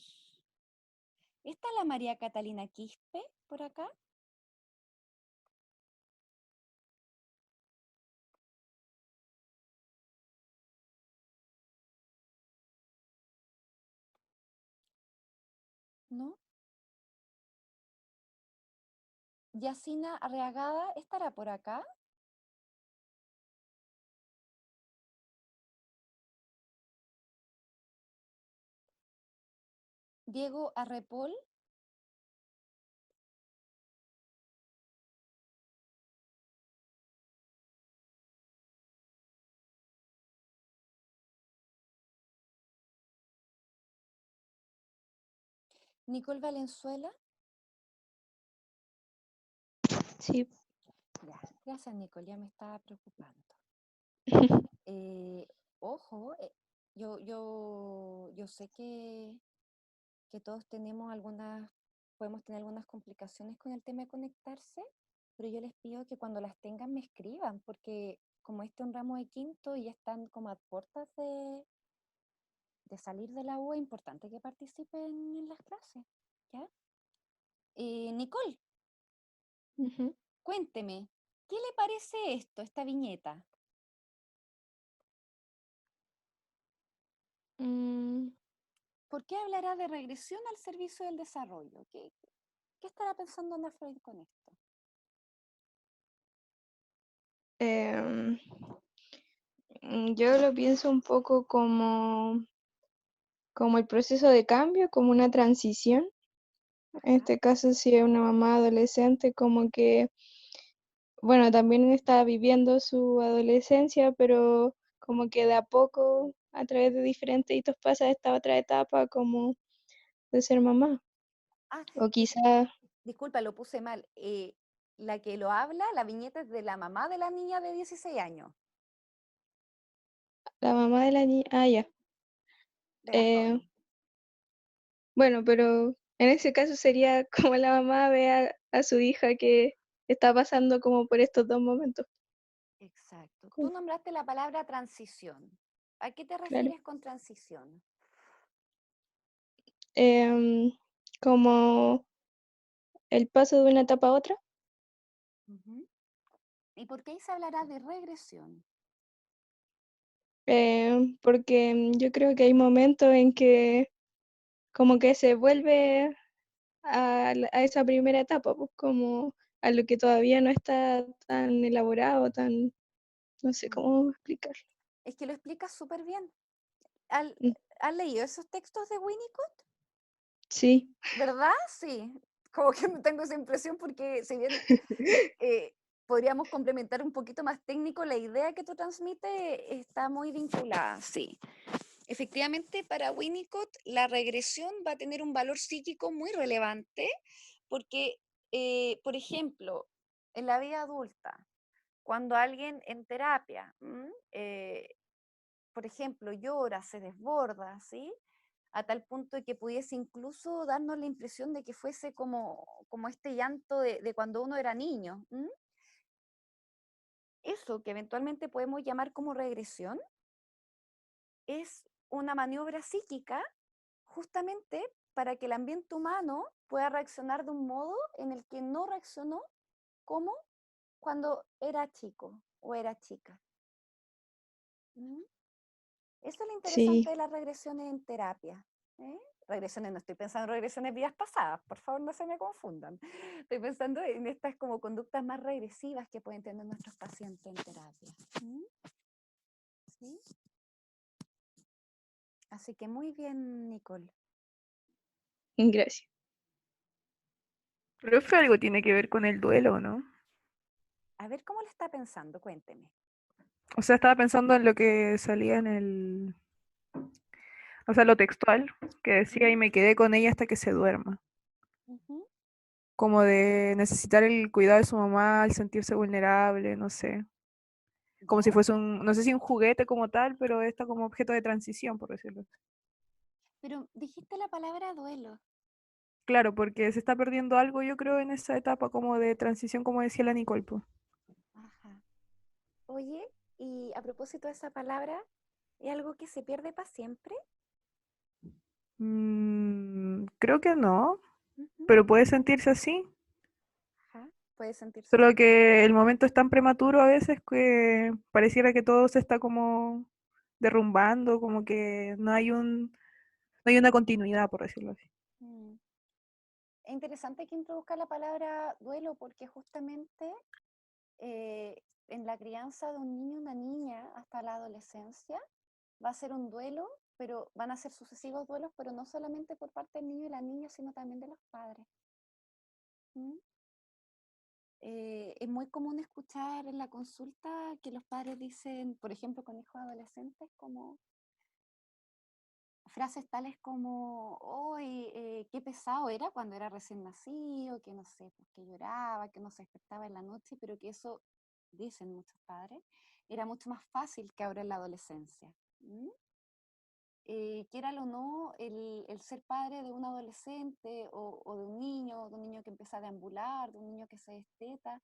¿Está la María Catalina Quispe por acá? ¿No? Yacina Arriagada, ¿estará por acá? Diego Arrepol. Nicole Valenzuela. Sí. Ya, gracias Nicole, ya me estaba preocupando. Ojo, yo sé que todos podemos tener algunas complicaciones con el tema de conectarse, pero yo les pido que cuando las tengan me escriban, porque como este es un ramo de quinto y ya están como a puertas de salir de la U, es importante que participen en las clases, ¿ya? Nicole, Ujú. cuénteme, ¿qué le parece esto, esta viñeta? Mm, ¿Por qué hablará de regresión al servicio del desarrollo? ¿Qué estará pensando Ana Freud con esto? em, yo lo pienso un poco como el proceso de cambio, como una transición. En este caso, si es una mamá adolescente, como que, bueno, también está viviendo su adolescencia, pero como que de a poco, a través de diferentes hitos, pasa a esta otra etapa como de ser mamá. Ah, O quizás disculpa, lo puse mal. La que lo habla, la viñeta es de la mamá de la niña de 16 años, la mamá de la niña, ah, ya. de la Eh, joven. bueno, pero en ese caso sería como la mamá ve a su hija que está pasando como por estos dos momentos. Exacto. Tú nombraste la palabra transición. ¿A qué te Claro. refieres con transición? Em, como el paso de una etapa a otra, Ujú. ¿Y por qué ahí se hablará de regresión? porque yo creo que hay momentos en que como que se vuelve a esa primera etapa, pues como a lo que todavía no está tan elaborado, tan, no sé cómo explicarlo. Es que lo explicas súper bien. ¿Has Mm, has leído esos textos de Winnicott? Sí, ¿Verdad? Sí. Como que tengo esa impresión porque si bien podríamos complementar un poquito más técnico, la idea que tú transmites está muy vinculada, sí. Efectivamente, para Winnicott la regresión va a tener un valor psíquico muy relevante porque, por ejemplo, en la vida adulta, cuando alguien en terapia, por ejemplo, llora, se desborda, ¿sí? A tal punto de que pudiese incluso darnos la impresión de que fuese como este llanto de cuando uno era niño. Eso que eventualmente podemos llamar como regresión es una maniobra psíquica justamente para que el ambiente humano pueda reaccionar de un modo en el que no reaccionó como cuando era chico o era chica. ¿Mm? Eso es lo interesante sí, de las regresiones en terapia. ¿Eh? Regresiones, no estoy pensando en regresiones vidas pasadas, por favor no se me confundan. Estoy pensando en estas como conductas más regresivas que pueden tener nuestros pacientes en terapia. ¿Mm? ¿Sí? Así que muy bien, Nicole. gracias. Profe, algo tiene que ver con el duelo, ¿no? A ver cómo lo está pensando, cuénteme. O sea, estaba pensando en lo que salía en el, o sea, lo textual, que decía y me quedé con ella hasta que se duerma. Ujú. Como de necesitar el cuidado de su mamá al sentirse vulnerable, no sé. Como ¿Ya? si fuese un, no sé si un juguete como tal, pero está como objeto de transición, por decirlo así. Pero dijiste la palabra duelo. Claro, porque se está perdiendo algo, yo creo, en esa etapa como de transición, como decía la Nicole, po. Ajá. Oye, y a propósito de esa palabra, ¿es algo que se pierde para siempre? Creo que no, Ujú, pero puede sentirse así. ajá, puede sentirse Solo así. que el momento es tan prematuro a veces que pareciera que todo se está como derrumbando, como que no hay una continuidad, por decirlo así. Mm. Es interesante que introduzca la palabra duelo porque justamente en la crianza de un niño o una niña hasta la adolescencia va a ser un duelo, pero van a ser sucesivos duelos, pero no solamente por parte del niño y la niña, sino también de los padres. ¿Mm? Es muy común escuchar en la consulta que los padres dicen, por ejemplo, con hijos adolescentes, como frases tales como, hoy qué pesado era cuando era recién nacido, que no sé, pues, que lloraba, que no se despertaba en la noche, pero que eso, dicen muchos padres, era mucho más fácil que ahora en la adolescencia. ¿Mm? Quiéralo o no, el ser padre de un adolescente o de un niño que empieza a deambular, de un niño que se desteta,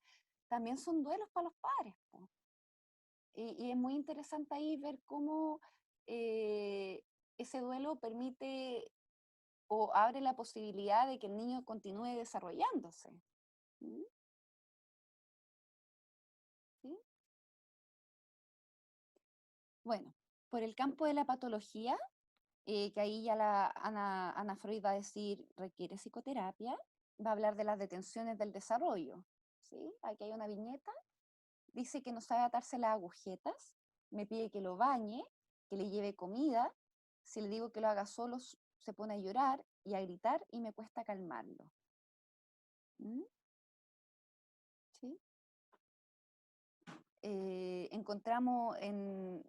también son duelos para los padres, po. Y es muy interesante ahí ver cómo eh, ese duelo permite o abre la posibilidad de que el niño continúe desarrollándose. ¿Mm? ¿Sí? Bueno, por el campo de la patología, que ahí ya la Ana Freud va a decir requiere psicoterapia, va a hablar de las detenciones del desarrollo. ¿Sí? Aquí hay una viñeta, dice que no sabe atarse las agujetas, me pide que lo bañe, que le lleve comida, si le digo que lo haga solo se pone a llorar y a gritar y me cuesta calmarlo. ¿Mm? ¿Sí? Encontramos en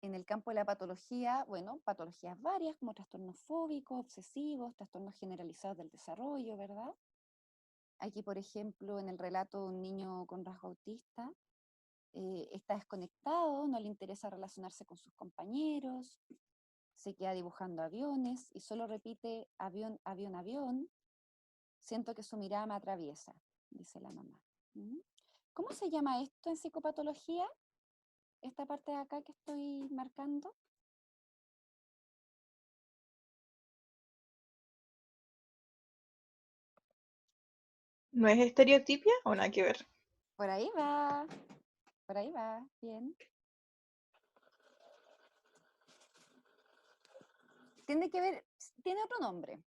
el campo de la patología, bueno, patologías varias como trastornos fóbicos, obsesivos, trastornos generalizados del desarrollo, ¿verdad? Aquí, por ejemplo, en el relato de un niño con rasgo autista, está desconectado, no le interesa relacionarse con sus compañeros, se queda dibujando aviones y solo repite avión, avión, avión. Siento que su mirada me atraviesa, dice la mamá. ¿Mm? ¿Cómo se llama esto en psicopatología? Esta parte de acá que estoy marcando. ¿No es estereotipia o nada que ver? Por ahí va, bien. Tiene que ver, tiene otro nombre.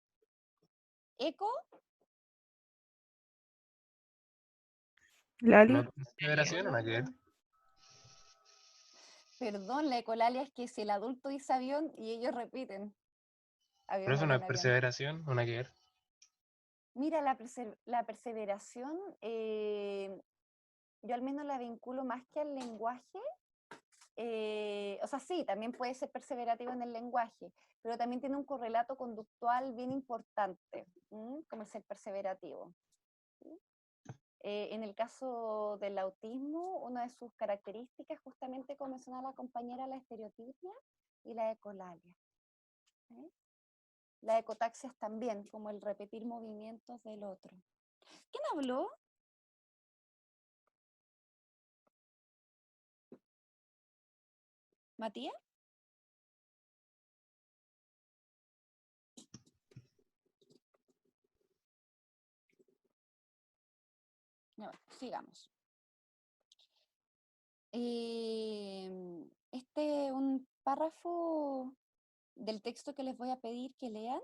Eco, Lali, ¿No perseveración o nada que ver? perdón, la ecolalia es que si el adulto dice avión y ellos repiten ¿Pero avión, eso no avión, es avión. perseveración o nada que ver? Mira, la perseveración, yo al menos la vinculo más que al lenguaje. O sea, sí, también puede ser perseverativo en el lenguaje, pero también tiene un correlato conductual bien importante, como el ser perseverativo. ¿Sí? En el caso del autismo, una de sus características, justamente como mencionaba la compañera, la estereotipia y la ecolalia. ¿Sí? La ecotaxias también, como el repetir movimientos del otro. ¿Quién habló? ¿Matías? No, bueno, sigamos. Un párrafo del texto que les voy a pedir que lean.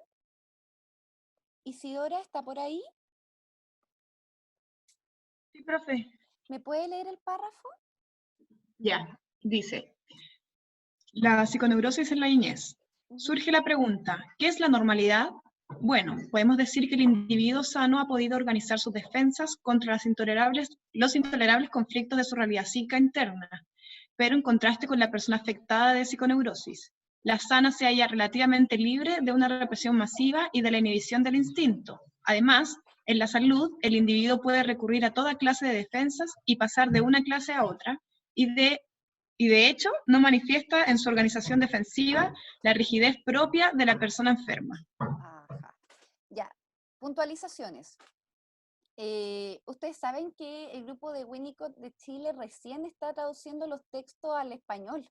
Isidora está por ahí. Sí, profe. ¿Me puede leer el párrafo? Ya, dice, la psiconeurosis en la niñez. Surge la pregunta, ¿qué es la normalidad? Bueno, podemos decir que el individuo sano ha podido organizar sus defensas contra los intolerables conflictos de su realidad psíquica interna, pero en contraste con la persona afectada de psiconeurosis. La sana se halla relativamente libre de una represión masiva y de la inhibición del instinto. Además, en la salud, el individuo puede recurrir a toda clase de defensas y pasar de una clase a otra, y de hecho no manifiesta en su organización defensiva la rigidez propia de la persona enferma. Ajá. Ya. Puntualizaciones. Ustedes saben que el grupo de Winnicott de Chile recién está traduciendo los textos al español.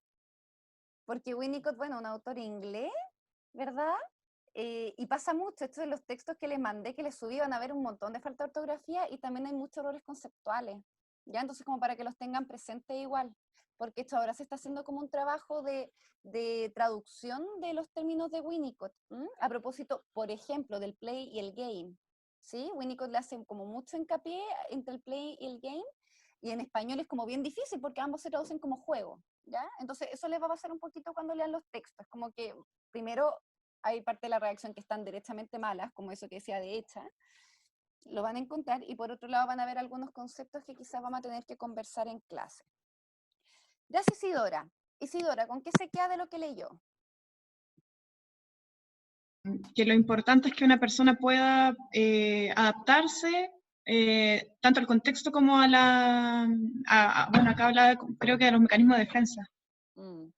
Porque Winnicott, bueno, un autor inglés, ¿verdad? y pasa mucho, esto de los textos que les mandé, que les subí, van a ver un montón de falta de ortografía y también hay muchos errores conceptuales, ¿ya? Entonces como para que los tengan presente igual, porque esto ahora se está haciendo como un trabajo de traducción de los términos de Winnicott, ¿m? A propósito, por ejemplo, del play y el game, ¿sí? Winnicott le hace como mucho hincapié entre el play y el game, y en español es como bien difícil porque ambos se traducen como juego, ¿ya? Entonces eso les va a pasar un poquito cuando lean los textos, como que primero hay parte de la redacción que están derechamente malas, como eso que decía de hecha, lo van a encontrar, y por otro lado van a ver algunos conceptos que quizás vamos a tener que conversar en clase. Gracias, Isidora. Isidora, ¿con qué se queda de lo que leyó? Que lo importante es que una persona pueda adaptarse tanto al contexto como a la... bueno, acá habla creo que de los mecanismos de defensa. Mm.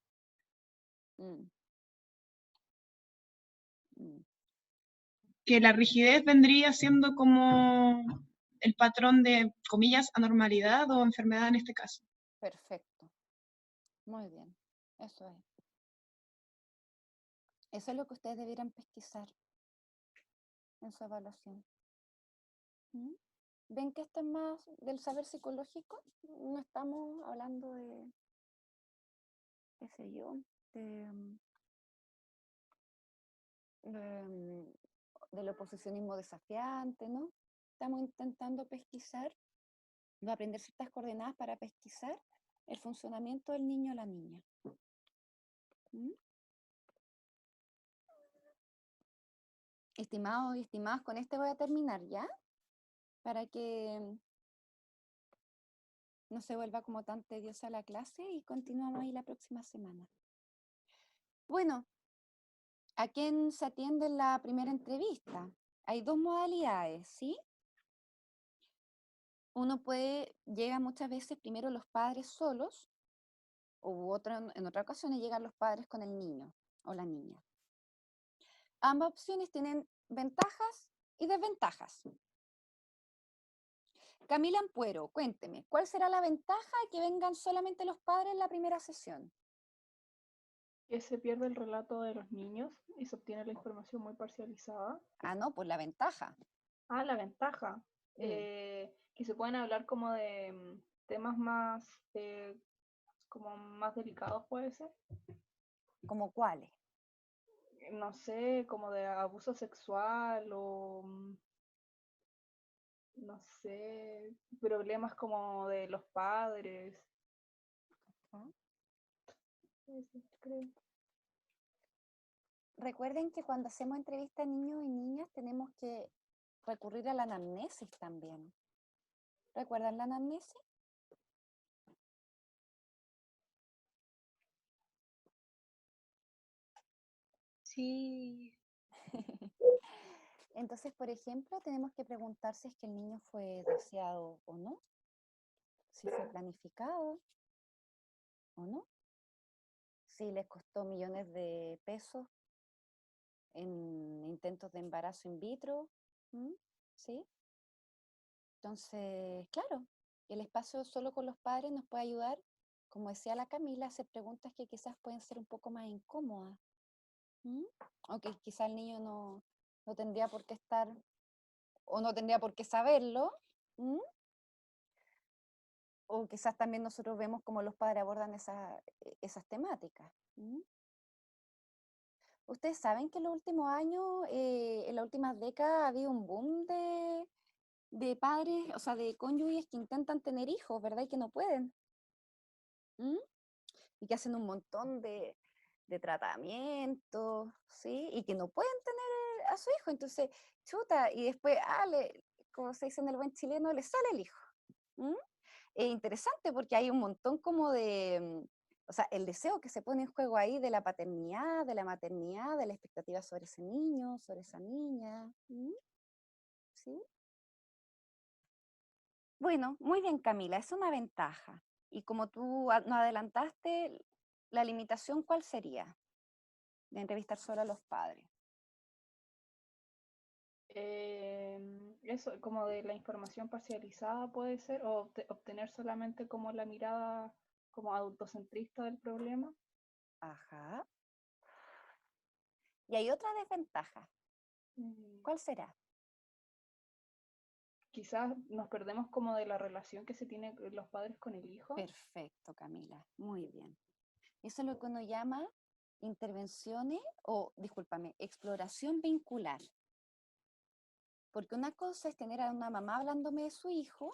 Mm. Mm. Que la rigidez vendría siendo como el patrón de, comillas, anormalidad o enfermedad en este caso. Perfecto. Muy bien. Eso es. Eso es lo que ustedes debieran pesquisar en su evaluación. ¿Mm? ¿Ven que esto es más del saber psicológico? No estamos hablando de, qué sé yo, del oposicionismo desafiante, ¿no? Estamos intentando pesquisar, va a aprender ciertas coordenadas para pesquisar el funcionamiento del niño o la niña. ¿Mm? Estimados y estimadas, con este voy a terminar ya, para que no se vuelva como tan tediosa la clase y continuamos ahí la próxima semana. Bueno, ¿a quién se atiende en la primera entrevista? Hay dos modalidades, ¿sí? Uno llega muchas veces primero los padres solos, u en otras ocasiones llegan los padres con el niño o la niña. Ambas opciones tienen ventajas y desventajas. Camila Ampuero, cuénteme, ¿cuál será la ventaja de que vengan solamente los padres en la primera sesión? Que se pierde el relato de los niños y se obtiene la información muy parcializada. Ah, no, pues la ventaja. Ah, la ventaja. Que se pueden hablar como de temas más, como más delicados, puede ser. ¿Cómo cuáles? No sé, como de abuso sexual o, no sé, problemas como de los padres. ¿Ah? Eso creo. Recuerden que cuando hacemos entrevistas a niños y niñas tenemos que recurrir a la anamnesis también. ¿Recuerdan la anamnesis? Sí. Entonces, por ejemplo, tenemos que preguntar si es que el niño fue deseado o no, si fue planificado o no, si les costó millones de pesos en intentos de embarazo in vitro, ¿sí? Entonces, claro, el espacio solo con los padres nos puede ayudar, como decía la Camila, a hacer preguntas que quizás pueden ser un poco más incómodas. O que quizás el niño no tendría por qué estar, o no tendría por qué saberlo. O quizás también nosotros vemos cómo los padres abordan esas temáticas. Ustedes saben que en los últimos años, en las últimas décadas, ha habido un boom de padres, o sea, de cónyuges que intentan tener hijos, ¿verdad? Y que no pueden. Y que hacen un montón de tratamientos, ¿sí? Y que no pueden tener a su hijo. Entonces, chuta, y después, como se dice en el buen chileno, le sale el hijo. Es interesante porque hay un montón como o sea, el deseo que se pone en juego ahí de la paternidad, de la maternidad, de la expectativa sobre ese niño, sobre esa niña. ¿Sí? Bueno, muy bien, Camila, es una ventaja. Y como tú nos adelantaste, la limitación, ¿cuál sería? De entrevistar solo a los padres. Eso, como de la información parcializada puede ser, o obtener solamente como la mirada como adultocentrista del problema. Ajá. Y hay otra desventaja. Mm, ¿Cuál será? Quizás nos perdemos como de la relación que se tiene los padres con el hijo. Perfecto, Camila. Muy bien. Eso es lo que uno llama intervenciones o, discúlpame, exploración vincular. Porque una cosa es tener a una mamá hablándome de su hijo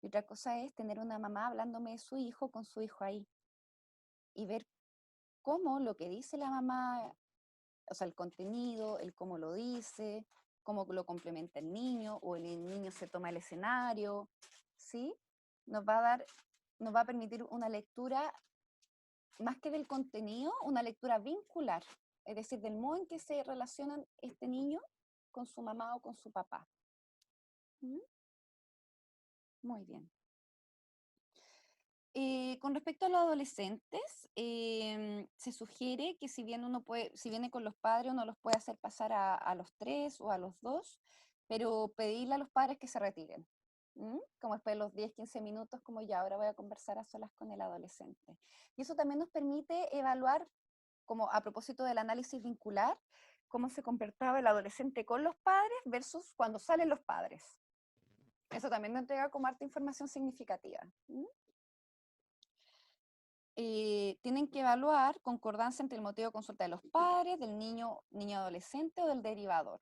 y otra cosa es tener una mamá hablándome de su hijo con su hijo ahí. Y ver cómo lo que dice la mamá, o sea, el contenido, el cómo lo dice, cómo lo complementa el niño o el niño se toma el escenario, ¿sí? Nos va a permitir una lectura, más que del contenido, una lectura vincular, es decir, del modo en que se relacionan este niño con su mamá o con su papá. ¿Mm? Muy bien. Con respecto a los adolescentes, se sugiere que si viene con los padres, uno los puede hacer pasar a los 3 o a los 2, pero pedirle a los padres que se retiren. Como después de los 10, 15 minutos, como ya ahora voy a conversar a solas con el adolescente. Y eso también nos permite evaluar, como a propósito del análisis vincular, cómo se comportaba el adolescente con los padres versus cuando salen los padres. Eso también nos entrega como harta información significativa. Tienen que evaluar concordancia entre el motivo de consulta de los padres, del niño adolescente o del derivador.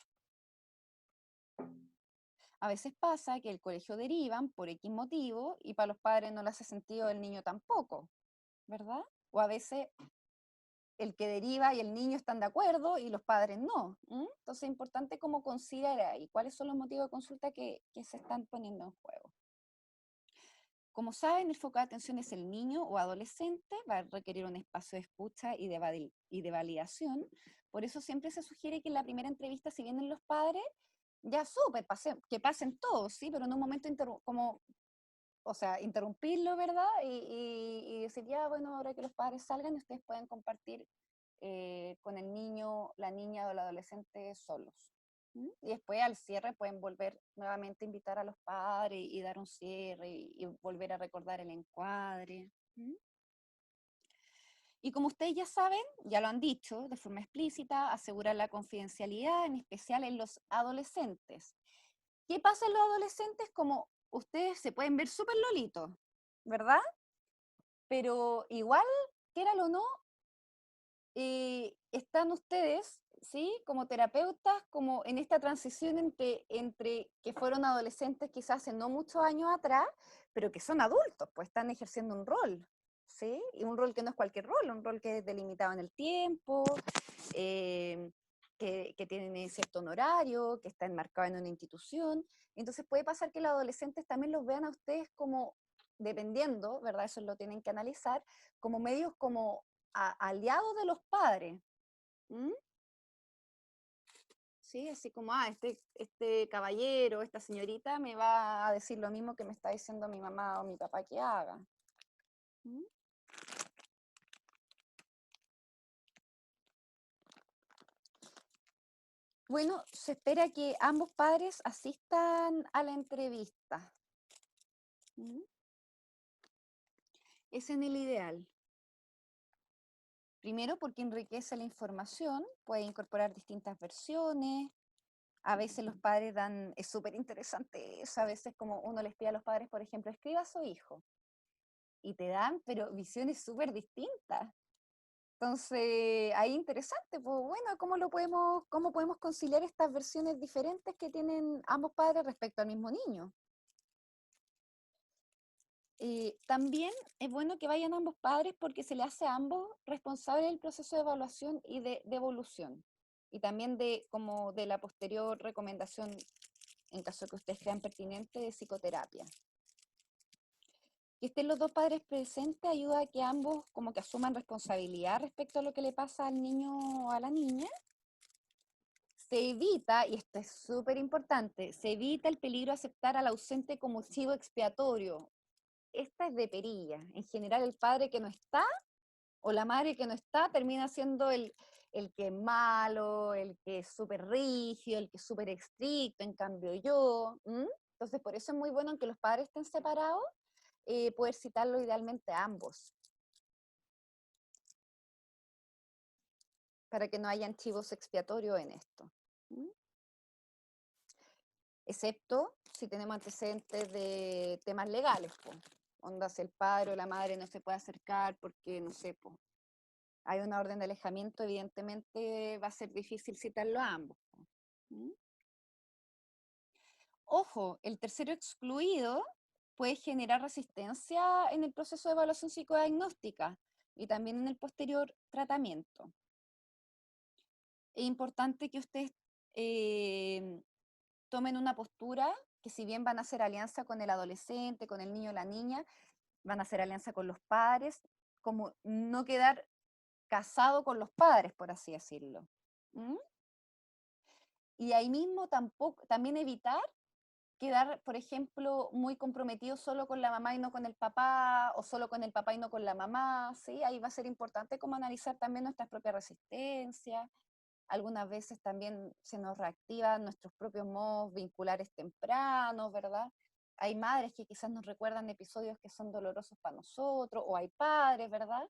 A veces pasa que el colegio derivan por X motivo y para los padres no le hace sentido el niño tampoco, ¿verdad? O a veces el que deriva y el niño están de acuerdo y los padres no. Entonces es importante cómo considerar ahí cuáles son los motivos de consulta que se están poniendo en juego. Como saben, el foco de atención es el niño o adolescente, va a requerir un espacio de escucha y de validación. Por eso siempre se sugiere que en la primera entrevista, si vienen los padres, ya súper, que pasen todos, ¿sí? Pero en un momento interrumpirlo, ¿verdad? Y decir, ya, bueno, ahora que los padres salgan, ustedes pueden compartir con el niño, la niña o el adolescente solos. Y después al cierre pueden volver nuevamente a invitar a los padres y dar un cierre y volver a recordar el encuadre. Y como ustedes ya saben, ya lo han dicho de forma explícita, asegurar la confidencialidad, en especial en los adolescentes. ¿Qué pasa en los adolescentes? Como ustedes se pueden ver súper lolitos, ¿verdad? Pero igual, quieran o no, están ustedes, ¿sí? Como terapeutas, como en esta transición entre que fueron adolescentes quizás hace no muchos años atrás, pero que son adultos, pues están ejerciendo un rol, ¿sí? Y un rol que no es cualquier rol, un rol que es delimitado en el tiempo, que tiene cierto honorario, que está enmarcado en una institución. Entonces puede pasar que los adolescentes también los vean a ustedes como, dependiendo, ¿verdad? Eso lo tienen que analizar, como medios como aliados de los padres. ¿Sí? Así como, este caballero, esta señorita me va a decir lo mismo que me está diciendo mi mamá o mi papá que haga. Bueno, se espera que ambos padres asistan a la entrevista. Ese es el ideal. Primero porque enriquece la información, puede incorporar distintas versiones. A veces los padres es súper interesante eso, a veces como uno les pide a los padres, por ejemplo, escriba a su hijo. Y te dan, pero visiones súper distintas. Entonces, ahí interesante, pues bueno, ¿cómo podemos conciliar estas versiones diferentes que tienen ambos padres respecto al mismo niño? También es bueno que vayan ambos padres porque se le hace a ambos responsables del proceso de evaluación y de evolución. Y también de la posterior recomendación, en caso que ustedes crean pertinente, de psicoterapia. Que estén los dos padres presentes ayuda a que ambos como que asuman responsabilidad respecto a lo que le pasa al niño o a la niña. Se evita, y esto es súper importante, se evita el peligro de aceptar al ausente como chivo expiatorio. Esta es de perilla. En general el padre que no está o la madre que no está termina siendo el que es malo, el que es súper rígido, el que es súper estricto, en cambio yo. Entonces por eso es muy bueno que los padres estén separados, poder citarlo idealmente a ambos. para que no haya chivos expiatorios en esto. ¿Mm? Excepto si tenemos antecedentes de temas legales, po. Onda, si el padre o la madre no se puede acercar porque, no sé, po, hay una orden de alejamiento, evidentemente va a ser difícil citarlo a ambos, po. ¿Mm? Ojo, el tercero excluido puede generar resistencia en el proceso de evaluación psicodiagnóstica y también en el posterior tratamiento. Es importante que ustedes tomen una postura que, si bien van a hacer alianza con el adolescente, con el niño o la niña, van a hacer alianza con los padres, como no quedar casado con los padres, por así decirlo. ¿Mm? Y ahí mismo también evitar quedar, por ejemplo, muy comprometido solo con la mamá y no con el papá, o solo con el papá y no con la mamá, ¿sí? Ahí va a ser importante como analizar también nuestras propias resistencias. Algunas veces también se nos reactivan nuestros propios modos vinculares tempranos, ¿verdad? Hay madres que quizás nos recuerdan episodios que son dolorosos para nosotros, o hay padres, ¿verdad?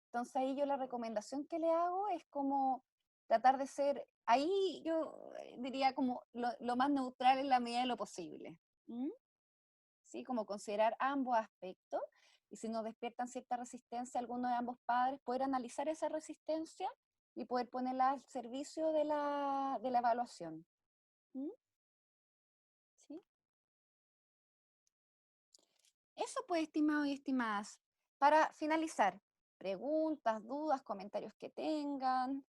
Entonces ahí yo la recomendación que le hago es como tratar de ser, ahí yo diría como lo más neutral en la medida de lo posible. ¿Mm? ¿Sí? Como considerar ambos aspectos, y si nos despiertan cierta resistencia a alguno de ambos padres, poder analizar esa resistencia y poder ponerla al servicio de la evaluación. ¿Mm? ¿Sí? Eso pues, estimados y estimadas. Para finalizar, preguntas, dudas, comentarios que tengan.